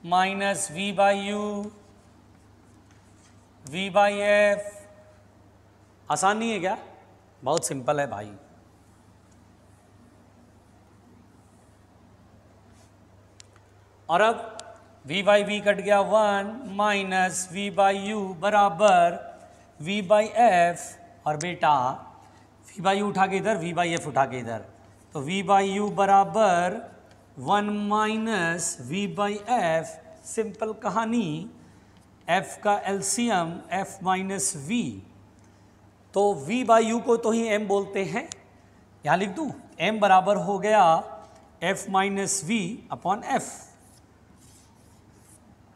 minus v by U, v by F. आसान नहीं है क्या? बहुत सिंपल है भाई। और अब v बाई वी कट गया 1 माइनस v बाई यू बराबर v बाई एफ। और बेटा v बाई यू उठा के इधर, v बाई एफ उठा के इधर, तो v बाई यू बराबर 1 minus v by F. Simple कहानी, f का एलसीएम f माइनस v, तो v बाई यू को तो ही m बोलते हैं, यहाँ लिख दूँ m बराबर हो गया f minus V upon F.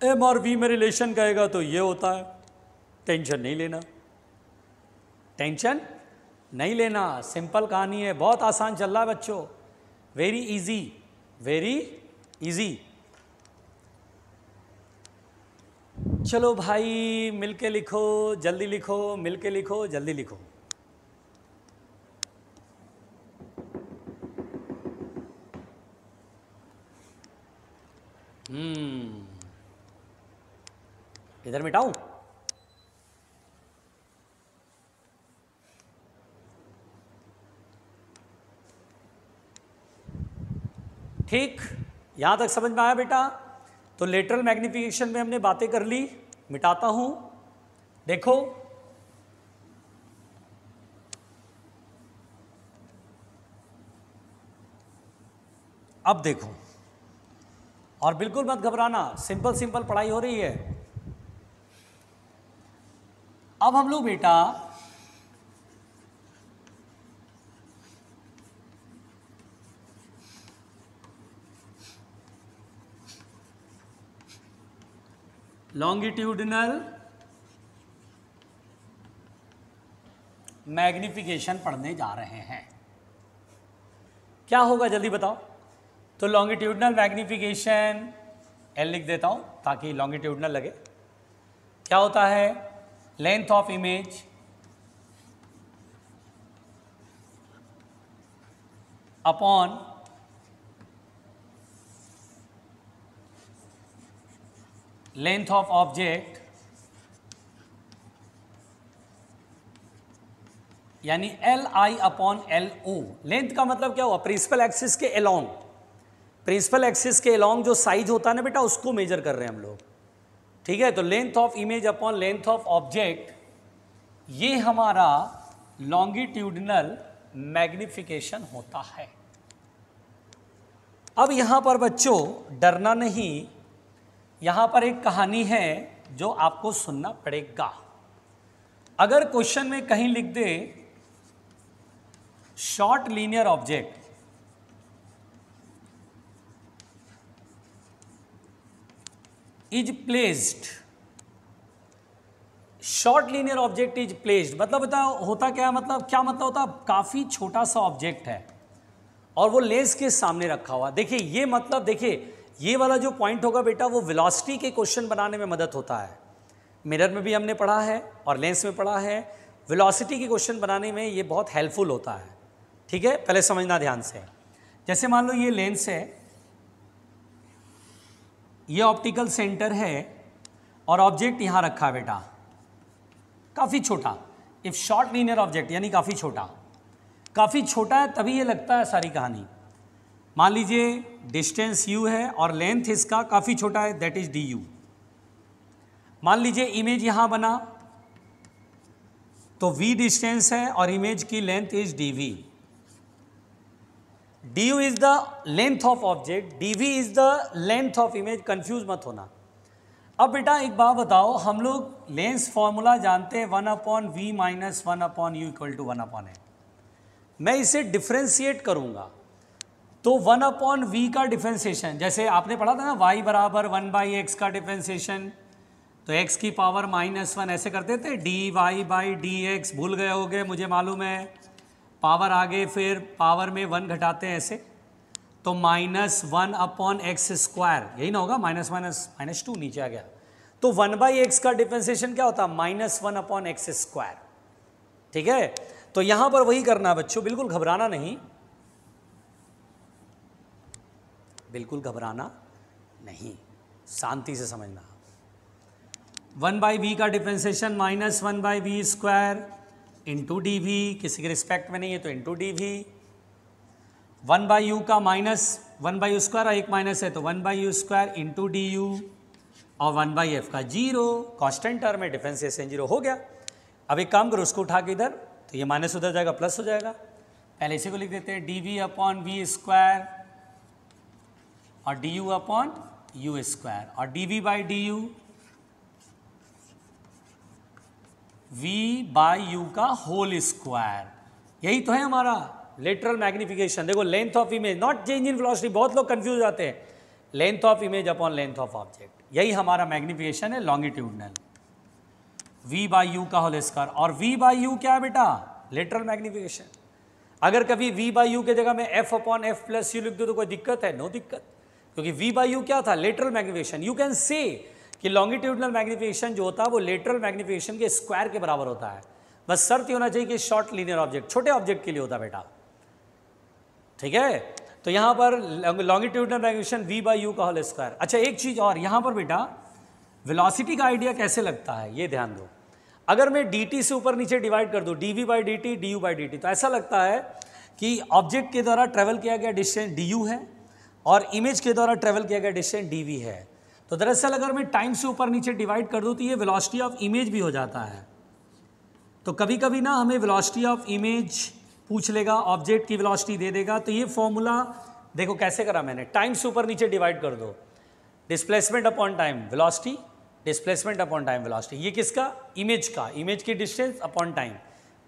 m और v में रिलेशन कहेगा तो ये होता है। टेंशन नहीं लेना, टेंशन नहीं लेना, सिंपल कहानी है, बहुत आसान चल रहा है बच्चों, वेरी इजी, वेरी इजी। चलो भाई मिलके लिखो, जल्दी लिखो, मिलके लिखो, जल्दी लिखो। इधर मिटाऊं? ठीक, यहां तक समझ में आया बेटा? तो लेटरल मैग्निफिकेशन में हमने बातें कर ली, मिटाता हूं, देखो अब देखो, और बिल्कुल मत घबराना, सिंपल सिंपल पढ़ाई हो रही है। अब हम लोग बेटा लॉन्गिट्यूडिनल मैग्निफिकेशन पढ़ने जा रहे हैं। क्या होगा जल्दी बताओ। तो लॉन्गिट्यूडिनल मैग्निफिकेशन एल लिख देता हूं ताकि लॉन्गिट्यूडिनल लगे। क्या होता है, length of image upon length of object, यानी L I upon L O. Length का मतलब क्या हुआ, प्रिंसिपल एक्सिस के अलोंग, प्रिंसिपल एक्सिस के अलोंग जो साइज होता है ना बेटा, उसको मेजर कर रहे हैं हम लोग। ठीक है, तो length of image upon length of object, ये हमारा लॉन्गिट्यूडिनल मैग्निफिकेशन होता है। अब यहां पर बच्चों डरना नहीं, यहां पर एक कहानी है जो आपको सुनना पड़ेगा। अगर क्वेश्चन में कहीं लिख दे short linear object, is placed, short linear object is placed, मतलब बताओ होता क्या, मतलब क्या मतलब होता, काफी छोटा सा ऑब्जेक्ट है और वो लेंस के सामने रखा हुआ। देखिए ये मतलब, देखिए ये वाला जो पॉइंट होगा बेटा, वो वेलोसिटी के क्वेश्चन बनाने में मदद होता है। मिरर में भी हमने पढ़ा है और लेंस में पढ़ा है, वेलोसिटी के क्वेश्चन बनाने में ये बहुत हेल्पफुल होता है। ठीक है, पहले समझना ध्यान से। जैसे मान लो ये लेंस है, ये ऑप्टिकल सेंटर है और ऑब्जेक्ट यहां रखा है बेटा, काफी छोटा। इफ शॉर्ट लीनियर ऑब्जेक्ट यानी काफी छोटा, काफी छोटा है तभी ये लगता है सारी कहानी। मान लीजिए डिस्टेंस u है और लेंथ इसका काफी छोटा है, दैट इज du। मान लीजिए इमेज यहां बना तो v डिस्टेंस है और इमेज की length is dv। du is the length of object, dv is the length of image, confuse मत होना। अब बेटा एक बात बताओ, हम लोग लेंस फॉर्मूला जानते हैं 1/v minus 1/u equal to 1/n। मैं इसे डिफ्रेंशिएट करूंगा तो 1/v का डिफ्रेंशिएशन, जैसे आपने पढ़ा था ना y बराबर 1/x का डिफ्रेंशिएशन, तो x की पावर -1 ऐसे करते थे, dy/dx, भूल गए होगे मुझे मालूम है, पावर आगे फिर पावर में 1 घटाते हैं ऐसे, तो -1/x², यही ना होगा, -2 नीचे आ गया, तो 1/x का डिफ्रेंशिएशन क्या होता है, -1/x²। ठीक है, तो यहां पर वही करना है बच्चों, बिल्कुल घबराना नहीं, बिल्कुल घबराना नहीं, शांति से समझना। 1/v का डिफ्रेंशिएशन -1/v² इंटू dv, किसी के रिस्पेक्ट में नहीं है तो इंटू dv। 1/u का -1/u² और एक माइनस है तो 1/u² इंटू du, और 1/f का 0, कांस्टेंट टर्म है, डिफ्रेंशिएशन 0 हो गया। अब एक काम करो, उसको उठा के इधर, तो ये माइनस उधर जाएगा, प्लस हो जाएगा। पहले इसी को लिख देते हैं, dv/v² और du/u² और dv/du v/u का होल स्क्वायर। यही तो है हमारा लेटरल मैग्निफिकेशन। देखो length of image not change in velocity, बहुत लोग कंफ्यूज हो जाते हैं, length of image upon length of object, यही हमारा मैग्निफिकेशन है लॉन्गिट्यूडनल, v/u का होल स्क्वायर। और v/u क्या है बेटा, लेटरल मैग्निफिकेशन। अगर कभी v/u के जगह में f/f+u लिख दो तो कोई दिक्कत है, नो दिक्कत, क्योंकि v/u क्या था, lateral magnification. You can say कि लॉन्गिट्यूडनल मैग्निफिकेशन जो होता है वो लेटरल मैग्निफिकेशन के स्क्वायर के बराबर होता है। बस शर्त ये होना चाहिए कि शॉर्ट लीनियर ऑब्जेक्ट, छोटे ऑब्जेक्ट के लिए होता है बेटा। ठीक है, तो यहां पर लॉन्गिट्यूडनल मैग्निफिकेशन v/u का होल स्क्वायर। अच्छा एक चीज और, यहां पर बेटा वेलोसिटी का आइडिया कैसे लगता है ये ध्यान दो। अगर मैं dt से ऊपर नीचे डिवाइड कर दूं, dv/dt du/dt, तो ऐसा लगता है कि ऑब्जेक्ट के द्वारा ट्रेवल किया गया डिस्टेंस du है और इमेज के द्वारा ट्रेवल किया गया डिस्टेंस dv है। तो दरअसल अगर मैं टाइम से ऊपर नीचे डिवाइड कर दूं तो ये वेलोसिटी ऑफ इमेज भी हो जाता है। तो कभी कभी ना हमें वेलोसिटी ऑफ इमेज पूछ लेगा, ऑब्जेक्ट की वेलोसिटी दे देगा, तो ये फॉर्मूला देखो कैसे करा मैंने, टाइम से ऊपर नीचे डिवाइड कर दो, displacement upon time velocity, displacement upon time velocity. ये किसका, इमेज का, इमेज की डिस्टेंस अपॉन टाइम,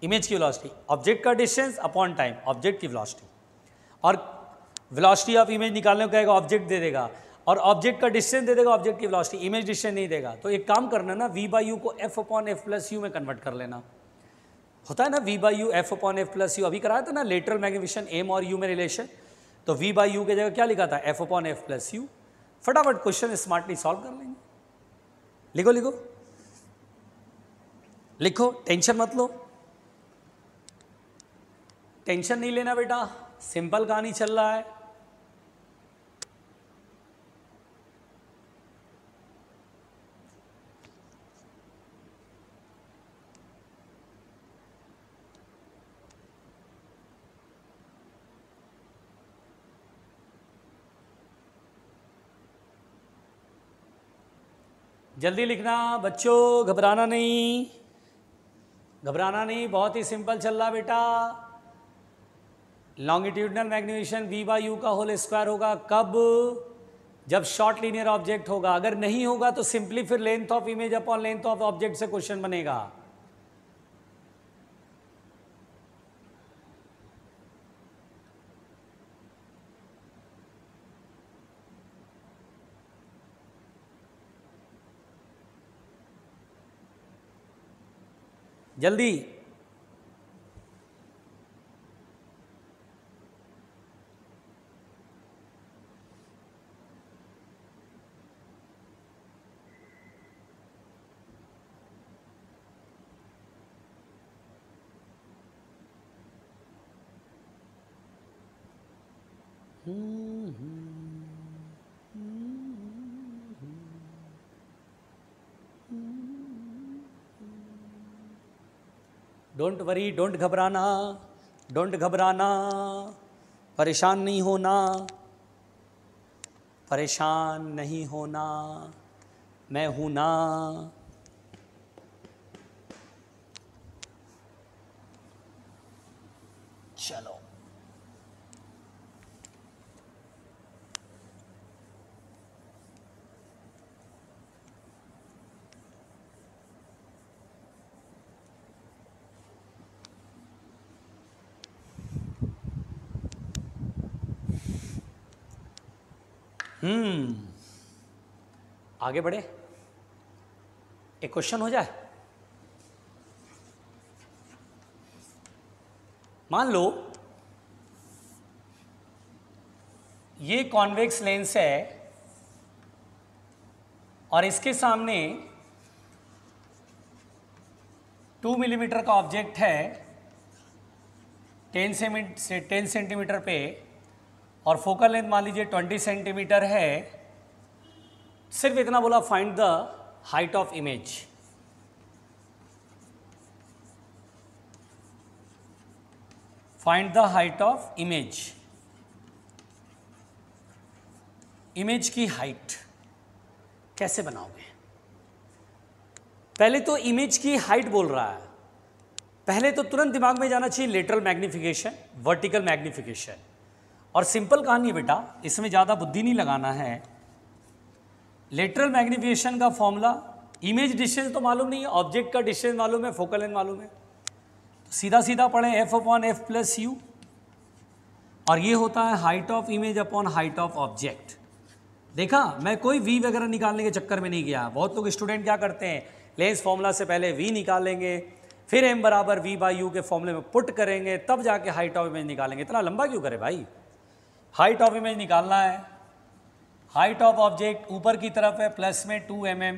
इमेज की वेलोसिटी, ऑब्जेक्ट का डिस्टेंस अपॉन टाइम, ऑब्जेक्ट की वेलोसिटी। और वेलोसिटी ऑफ इमेज निकालने को कहेगा, ऑब्जेक्ट दे देगा, और ऑब्जेक्ट का डिस्टेंस दे देगा, ऑब्जेक्ट की वेलोसिटी, इमेज डिस्टेंस नहीं देगा। तो एक काम करना ना, v बाई यू को f upon F plus you में कन्वर्ट कर लेना। होता है ना v by you f upon F plus you, अभी कराया था ना लेटरल मैग्निफिकेशन m और u में रिलेशन। तो v बाई यू की जगह क्या लिखा था, f upon F plus you. फटाफट क्वेश्चन स्मार्टली सॉल्व कर लेंगे। लिखो लिखो लिखो, टेंशन मत लो, टेंशन नहीं लेना बेटा, सिंपल कहानी चल रहा है। जल्दी लिखना बच्चों, घबराना नहीं, घबराना नहीं, बहुत ही सिंपल चल रहा बेटा। Longitudinal magnification v by you का होल स्क्वायर होगा कब, जब शॉर्ट लीनियर ऑब्जेक्ट होगा। अगर नहीं होगा तो सिंपली फिर length of image upon length of object से क्वेश्चन बनेगा। जल्दी, डोंट वरी, डोंट घबराना, डोंट घबराना, परेशान नहीं होना, परेशान नहीं होना, मैं हूं ना। चलो आगे बढ़े, एक क्वेश्चन हो जाए। मान लो ये कॉन्वेक्स लेंस है और इसके सामने 2 मिलीमीटर का ऑब्जेक्ट है 10 सेंटीमीटर पे, और फोकल लेंथ मान लीजिए 20 सेंटीमीटर है। सिर्फ इतना बोला, find the height of image. Find the height of image. Image की हाइट कैसे बनाओगे? पहले तो इमेज की हाइट बोल रहा है, पहले तो तुरंत दिमाग में जाना चाहिए लेटरल मैग्निफिकेशन, वर्टिकल मैग्निफिकेशन। और सिंपल कहानी है बेटा, इसमें ज़्यादा बुद्धि नहीं लगाना है। लेटरल मैग्निफिकेशन का फॉर्मूला, इमेज डिस्टेंस तो मालूम नहीं है, ऑब्जेक्ट का डिस्टेंस मालूम है, फोकल लेंथ मालूम है, तो सीधा सीधा पढ़ें F upon F plus you, और ये होता है height of image upon height of object. देखा, मैं कोई वी वगैरह निकालने के चक्कर में नहीं गया। बहुत लोग स्टूडेंट क्या करते हैं, लेंस फॉर्मूला से पहले वी निकालेंगे, फिर एम बराबर वी बाई यू के फॉर्मूले में पुट करेंगे, तब जाके हाइट ऑफ इमेज निकालेंगे। इतना लंबा क्यों करे भाई? हाइट ऑफ इमेज निकालना है, हाइट ऑफ ऑब्जेक्ट ऊपर की तरफ है प्लस में 2 mm,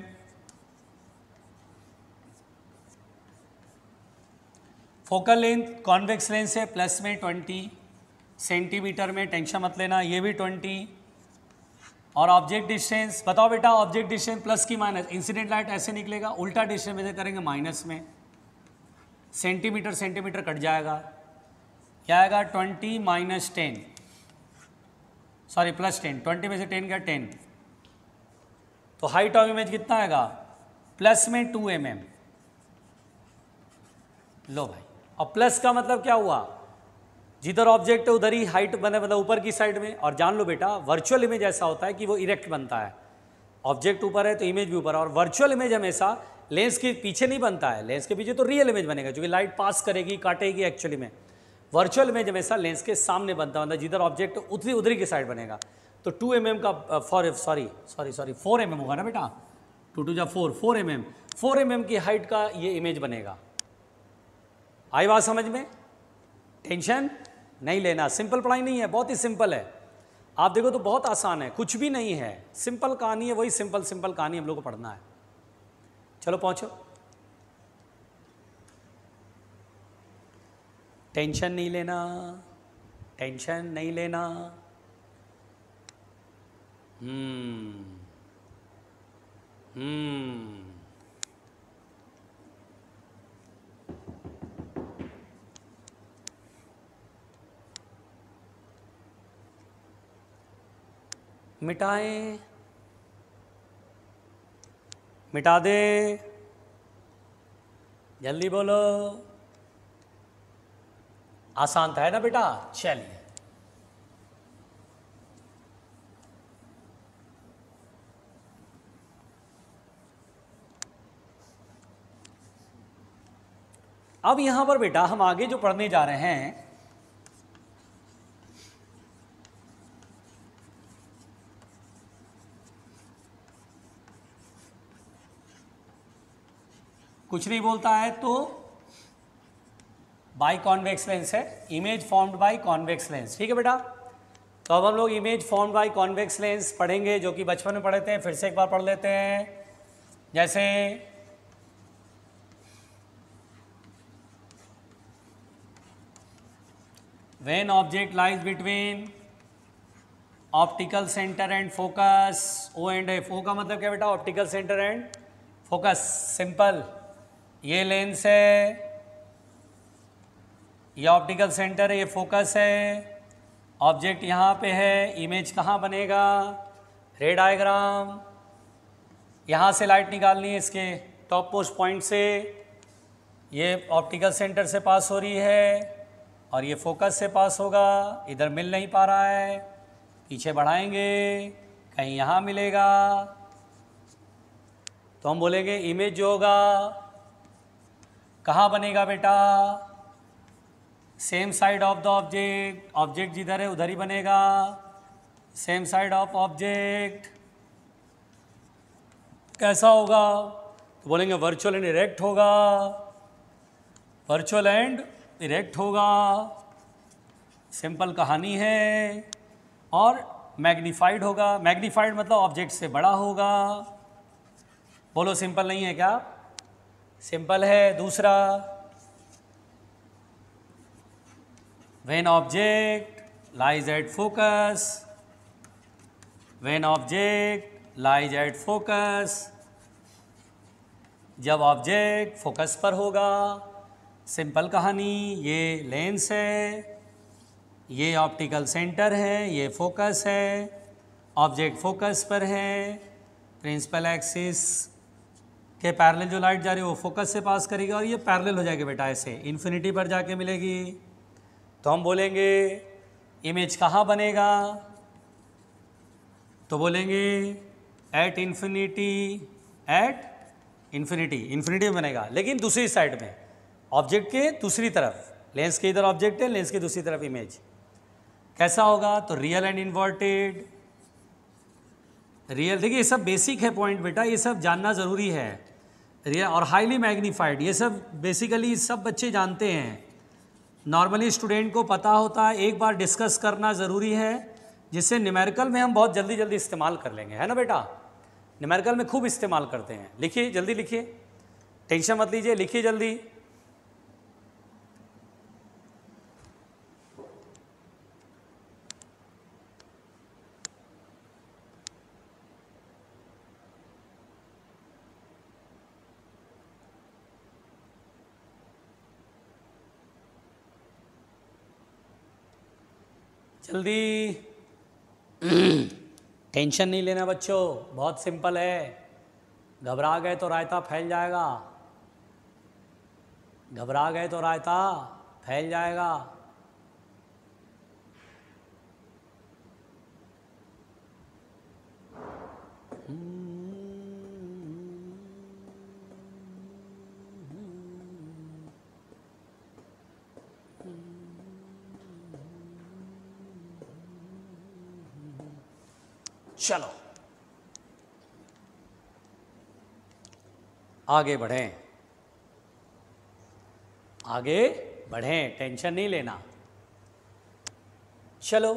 focal length convex lens है प्लस में 20 सेंटीमीटर में, टेंशन मत लेना, ये भी 20। और ऑब्जेक्ट डिस्टेंस बताओ बेटा, ऑब्जेक्ट डिस्टेंस प्लस की माइनस, इंसिडेंट लाइट ऐसे निकलेगा, उल्टा डिस्टेंस में से करेंगे माइनस में, सेंटीमीटर सेंटीमीटर कट जाएगा, क्या आएगा 20 माइनस 10, सॉरी प्लस 10, 20 में से 10 गया 10, तो हाइट ऑफ इमेज कितना आएगा प्लस में 2 mm। लो भाई, और प्लस का मतलब क्या हुआ, जिधर ऑब्जेक्ट है उधर ही हाइट बने, मतलब ऊपर की साइड में। और जान लो बेटा, वर्चुअल इमेज ऐसा होता है कि वो इरेक्ट बनता है, ऑब्जेक्ट ऊपर है तो इमेज भी ऊपर है। और वर्चुअल इमेज हमेशा लेंस के पीछे नहीं बनता है, लेंस के पीछे तो रियल इमेज बनेगा, क्योंकि लाइट पास करेगी, काटेगी एक्चुअली में। वर्चुअल इमेज हमेशा लेंस के सामने बनता है, मतलब जिधर ऑब्जेक्ट उधरी की साइड बनेगा। तो 2 mm का सॉरी 4 mm होगा ना बेटा, 2 2 जा 4 mm, 4 mm की हाइट का ये इमेज बनेगा। आई बात समझ में? टेंशन नहीं लेना, सिंपल पढ़ाई नहीं है, बहुत ही सिंपल है। आप देखो तो बहुत आसान है, कुछ भी नहीं है, सिंपल कहानी है, वही सिंपल कहानी हम लोग को पढ़ना है। चलो पहुंचो। टेंशन नहीं लेना, टेंशन नहीं लेना। मिटाएं, मिटा दे, जल्दी बोलो। आसान था है ना बेटा? चलिए अब यहां पर बेटा हम आगे जो पढ़ने जा रहे हैं, कुछ नहीं बोलता है तो बाई कॉन्वेक्स लेंस है, image formed by convex lens. ठीक है बेटा? तो अब हम लोग image formed by convex lens पढ़ेंगे, जो कि बचपन में पढ़े थे, फिर से एक बार पढ़ लेते हैं। जैसे when object lies between optical centre and focus, O and F. O का मतलब क्या बेटा? Optical centre and focus. Simple, ये लेंस है, ये ऑप्टिकल सेंटर है, ये फोकस है, ऑब्जेक्ट यहाँ पे है, इमेज कहाँ बनेगा? रे डायग्राम। यहाँ से लाइट निकालनी है इसके टॉप मोस्ट पॉइंट से, ये ऑप्टिकल सेंटर से पास हो रही है और ये फोकस से पास होगा। इधर मिल नहीं पा रहा है, पीछे बढ़ाएंगे, कहीं यहाँ मिलेगा, तो हम बोलेंगे इमेज जो होगा कहाँ बनेगा बेटा? Same side of the object, object जिधर है उधर ही बनेगा, सेम साइड ऑफ ऑब्जेक्ट। कैसा होगा? तो बोलेंगे वर्चुअल एंड इरेक्ट होगा, वर्चुअल एंड इरेक्ट होगा। सिंपल कहानी है। और मैग्नीफाइड होगा, मैग्नीफाइड मतलब ऑब्जेक्ट से बड़ा होगा। बोलो सिंपल नहीं है क्या? सिंपल है। दूसरा, when object lies at focus, when object lies at focus, जब ऑब्जेक्ट फोकस पर होगा। सिंपल कहानी, ये लेंस है, ये ऑप्टिकल सेंटर है, ये फोकस है, ऑब्जेक्ट फोकस पर है, प्रिंसिपल एक्सिस के पैरेलल जो लाइट जा रही है वो फोकस से पास करेगी और ये पैरेलल हो जाएगी बेटा, ऐसे इन्फिनिटी पर जाके मिलेगी। तो हम बोलेंगे इमेज कहाँ बनेगा? तो बोलेंगे at infinity, at infinity, infinity में बनेगा, लेकिन दूसरी साइड में, ऑब्जेक्ट के दूसरी तरफ। लेंस के इधर ऑब्जेक्ट है, लेंस के दूसरी तरफ इमेज। कैसा होगा? तो रियल एंड इन्वर्टेड। रियल, देखिए ये सब बेसिक है पॉइंट बेटा, ये सब जानना ज़रूरी है। रियल और हाईली मैग्नीफाइड, ये सब बेसिकली सब बच्चे जानते हैं, नॉर्मली स्टूडेंट को पता होता है, एक बार डिस्कस करना ज़रूरी है, जिससे न्यूमेरिकल में हम बहुत जल्दी जल्दी इस्तेमाल कर लेंगे, है ना बेटा? न्यूमेरिकल में खूब इस्तेमाल करते हैं। लिखिए, जल्दी लिखिए, टेंशन मत लीजिए, लिखिए जल्दी। जल्दी। टेंशन नहीं लेना बच्चों, बहुत सिंपल है। घबरा गए तो रायता फैल जाएगा, घबरा गए तो रायता फैल जाएगा। चलो आगे बढ़ें, आगे बढ़ें, टेंशन नहीं लेना। चलो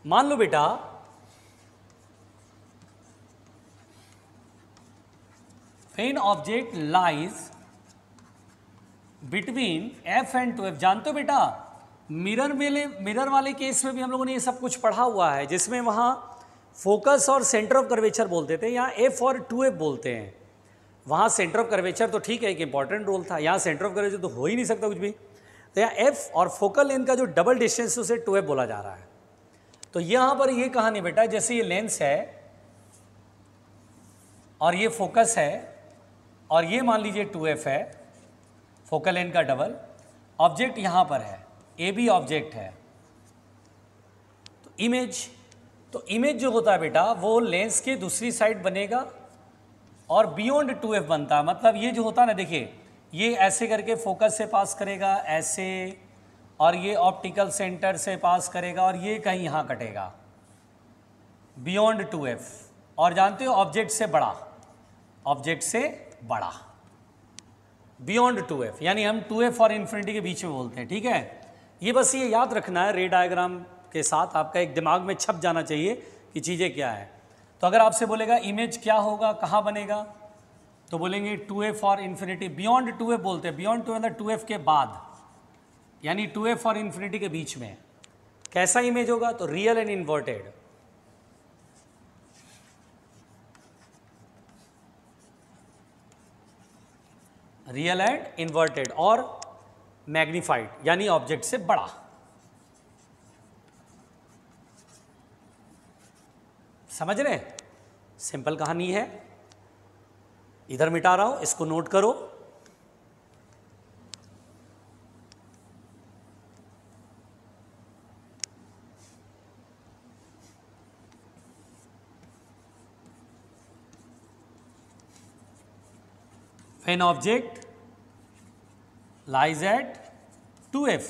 मान लो बेटा when object lies between f and 2f, जानते हो बेटा मिरर वाले केस में भी हम लोगों ने ये सब कुछ पढ़ा हुआ है, जिसमें वहाँ फोकस और सेंटर ऑफ कर्वेचर बोलते थे, यहाँ एफ और 2f बोलते हैं। वहाँ सेंटर ऑफ कर्वेचर तो ठीक है एक इंपॉर्टेंट रोल था, यहाँ सेंटर ऑफ कर्वेचर तो हो ही नहीं सकता कुछ भी। तो यहाँ एफ और फोकल लेंथ का जो डबल डिस्टेंस उसे 2f बोला जा रहा है। तो यहाँ पर ये कहानी बेटा, जैसे ये लेंस है और ये फोकस है और ये मान लीजिए 2f है, फोकल लेंथ का डबल, ऑब्जेक्ट यहाँ पर है, ए बी ऑब्जेक्ट है। तो इमेज जो होता है बेटा वो लेंस के दूसरी साइड बनेगा और बियॉन्ड 2f बनता है। मतलब ये जो होता है ना, देखिए ये ऐसे करके फोकस से पास करेगा ऐसे, और ये ऑप्टिकल सेंटर से पास करेगा और ये कहीं यहाँ कटेगा बियॉन्ड 2f। और जानते हो ऑब्जेक्ट से बड़ा, ऑब्जेक्ट से बड़ा बियॉन्ड 2f, यानी हम 2f और इन्फिनिटी के बीच में बोलते हैं। ठीक है, ये बस ये याद रखना है, रे डायग्राम के साथ आपका एक दिमाग में छप जाना चाहिए कि चीज़ें क्या है। तो अगर आपसे बोलेगा इमेज क्या होगा, कहाँ बनेगा, तो बोलेंगे 2f और इन्फिनिटी, बियॉन्ड 2f बोलते हैं, बियॉन्ड 2f मतलब 2f के बाद, यानी 2f और इन्फिनिटी के बीच में। कैसा इमेज होगा, तो real and inverted. Real and inverted और मैग्नीफाइड, यानी ऑब्जेक्ट से बड़ा। समझ रहे हैं, सिंपल कहानी है। इधर मिटा रहा हूं, इसको नोट करो। When object lies at 2f,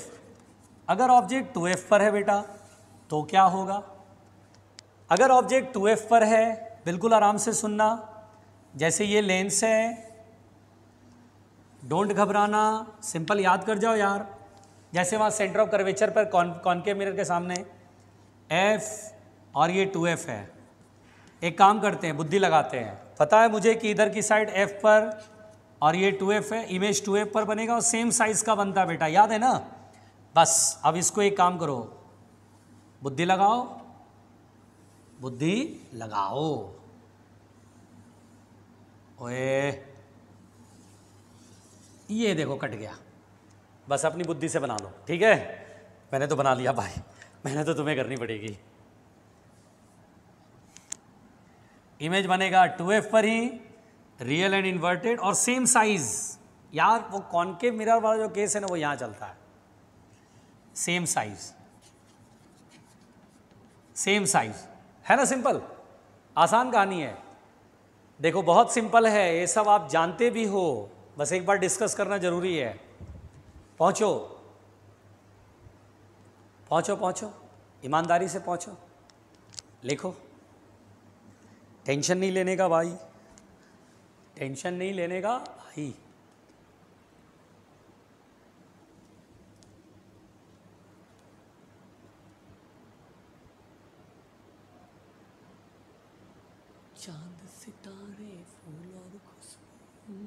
अगर ऑब्जेक्ट 2f पर है बेटा तो क्या होगा। अगर ऑब्जेक्ट 2f पर है, बिल्कुल आराम से सुनना, जैसे ये लेंस है, डोंट घबराना, सिंपल याद कर जाओ यार। जैसे वहाँ सेंटर ऑफ कर्वेचर पर कॉनकेव मिरर के सामने f और ये 2f है। एक काम करते हैं, बुद्धि लगाते हैं। पता है मुझे कि इधर की साइड f पर और ये 2f है, इमेज 2f पर बनेगा और सेम साइज का बनता है बेटा, याद है ना। बस अब इसको एक काम करो, बुद्धि लगाओ, बुद्धि लगाओ। ओए ये देखो कट गया, बस अपनी बुद्धि से बना लो। ठीक है, मैंने तो बना लिया भाई, मैंने तो तुम्हें करनी पड़ेगी। इमेज बनेगा 2f पर ही, रियल एंड इन्वर्टेड और सेम साइज। यार वो कॉनकेव मिरर वाला जो केस है ना, वो यहाँ चलता है। सेम साइज, सेम साइज है ना, सिंपल आसान कहानी है। देखो बहुत सिंपल है, ये सब आप जानते भी हो, बस एक बार डिस्कस करना जरूरी है। पहुँचो पहुँचो पहुँचो, ईमानदारी से पहुँचो, लिखो। टेंशन नहीं लेने का भाई, टेंशन नहीं लेने का भाई। चांद सितारे फूल और खुशबू,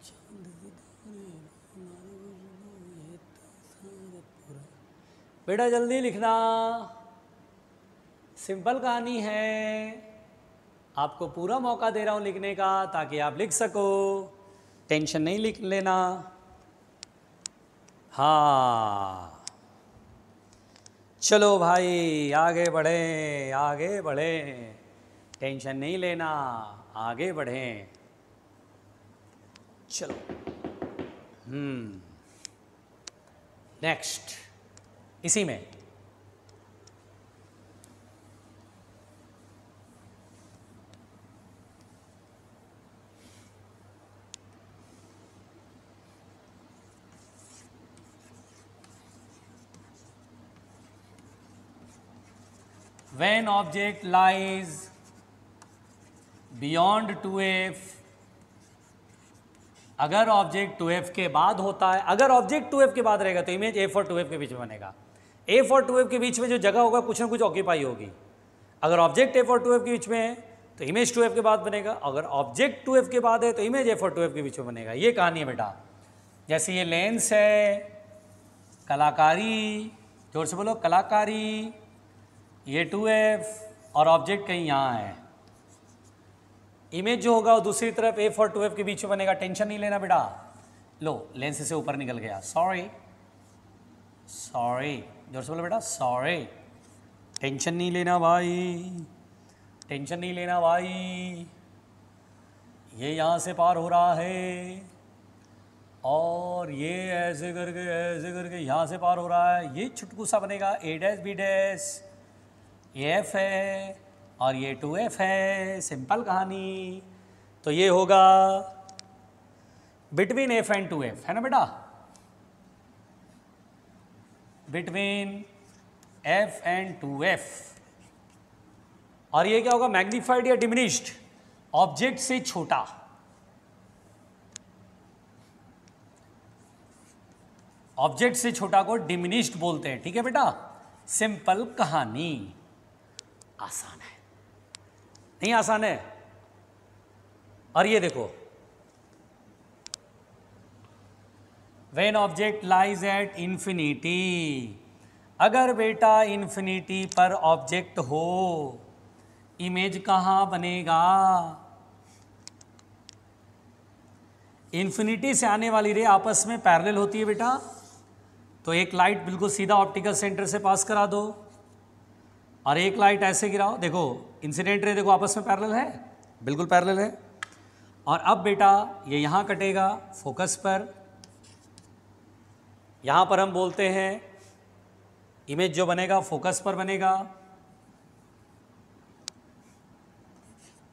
चांद सितारे फूल और खुशबू, ये तो सारा पूरा। बेटा जल्दी लिखना, सिंपल कहानी है। आपको पूरा मौका दे रहा हूँ लिखने का, ताकि आप लिख सको, टेंशन नहीं लिख लेना। हाँ चलो भाई आगे बढ़ें, आगे बढ़ें, टेंशन नहीं लेना, आगे बढ़ें। चलो नेक्स्ट, इसी में when object lies beyond 2f, अगर ऑब्जेक्ट 2f के बाद होता है, अगर ऑब्जेक्ट 2f के बाद रहेगा तो इमेज f और 2f के बीच में बनेगा। f और 2f के बीच में जो जगह होगा कुछ ना कुछ ऑक्यूपाई होगी। अगर ऑब्जेक्ट f और 2f के बीच में है तो इमेज 2f के बाद बनेगा, अगर ऑब्जेक्ट 2f के बाद है तो इमेज f और 2f के बीच में बनेगा। ये कहानी है बेटा। जैसे ये लेंस है, कलाकारी, जोर से बोलो कलाकारी, ये 2f और ऑब्जेक्ट कहीं यहाँ है। इमेज जो होगा वो दूसरी तरफ f और 2f के बीच में बनेगा। टेंशन नहीं लेना बेटा। लो लेंस से ऊपर निकल गया, सॉरी सॉरी, जोर से बोलो बेटा सॉरी। टेंशन नहीं लेना भाई, टेंशन नहीं लेना भाई, ये यहाँ से पार हो रहा है और ये ऐसे करके यहाँ से पार हो रहा है। ये छुटकू सा बनेगा, a डैश b डैश, ये f है और ये 2f है। सिंपल कहानी। तो ये होगा बिटवीन f एंड 2f, है ना बेटा, बिटवीन f एंड 2f। और ये क्या होगा, मैग्नीफाइड या डिमिनिश्ड, ऑब्जेक्ट से छोटा। ऑब्जेक्ट से छोटा को डिमिनिश्ड बोलते हैं, ठीक है बेटा। सिंपल कहानी। आसान है, नहीं आसान है। और ये देखो, when object lies at infinity, अगर बेटा इंफिनिटी पर ऑब्जेक्ट हो, इमेज कहाँ बनेगा? इन्फिनिटी से आने वाली रे आपस में पैरेलल होती है बेटा। तो एक लाइट बिल्कुल सीधा ऑप्टिकल सेंटर से पास करा दो और एक लाइट ऐसे गिराओ। देखो इंसिडेंट रे देखो आपस में पैरेलल है, बिल्कुल पैरेलल है। और अब बेटा ये यहाँ कटेगा फोकस पर, यहाँ पर हम बोलते हैं इमेज जो बनेगा फोकस पर बनेगा।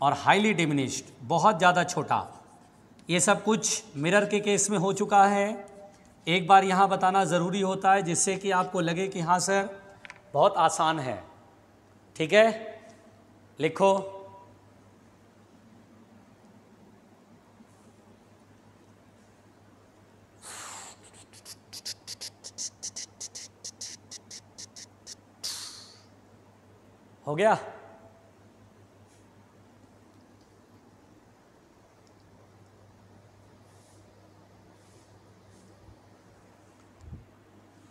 और हाईली डिमिनिश्ड, बहुत ज़्यादा छोटा। ये सब कुछ मिरर के केस में हो चुका है। एक बार यहाँ बताना ज़रूरी होता है जिससे कि आपको लगे कि हाँ सर बहुत आसान है। ठीक है, लिखो। हो गया?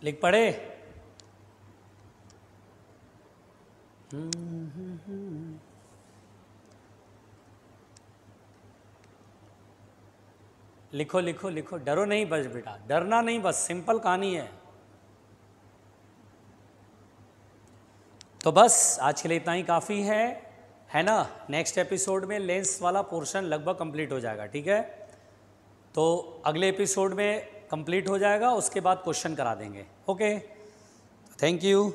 लिख पढ़े? लिखो लिखो लिखो, डरो नहीं बस बेटा, डरना नहीं, बस सिंपल कहानी है। तो बस आज के लिए इतना ही काफ़ी है ना। नेक्स्ट एपिसोड में लेंस वाला पोर्शन लगभग कंप्लीट हो जाएगा, ठीक है। तो अगले एपिसोड में कंप्लीट हो जाएगा, उसके बाद क्वेश्चन करा देंगे। Okay, thank you.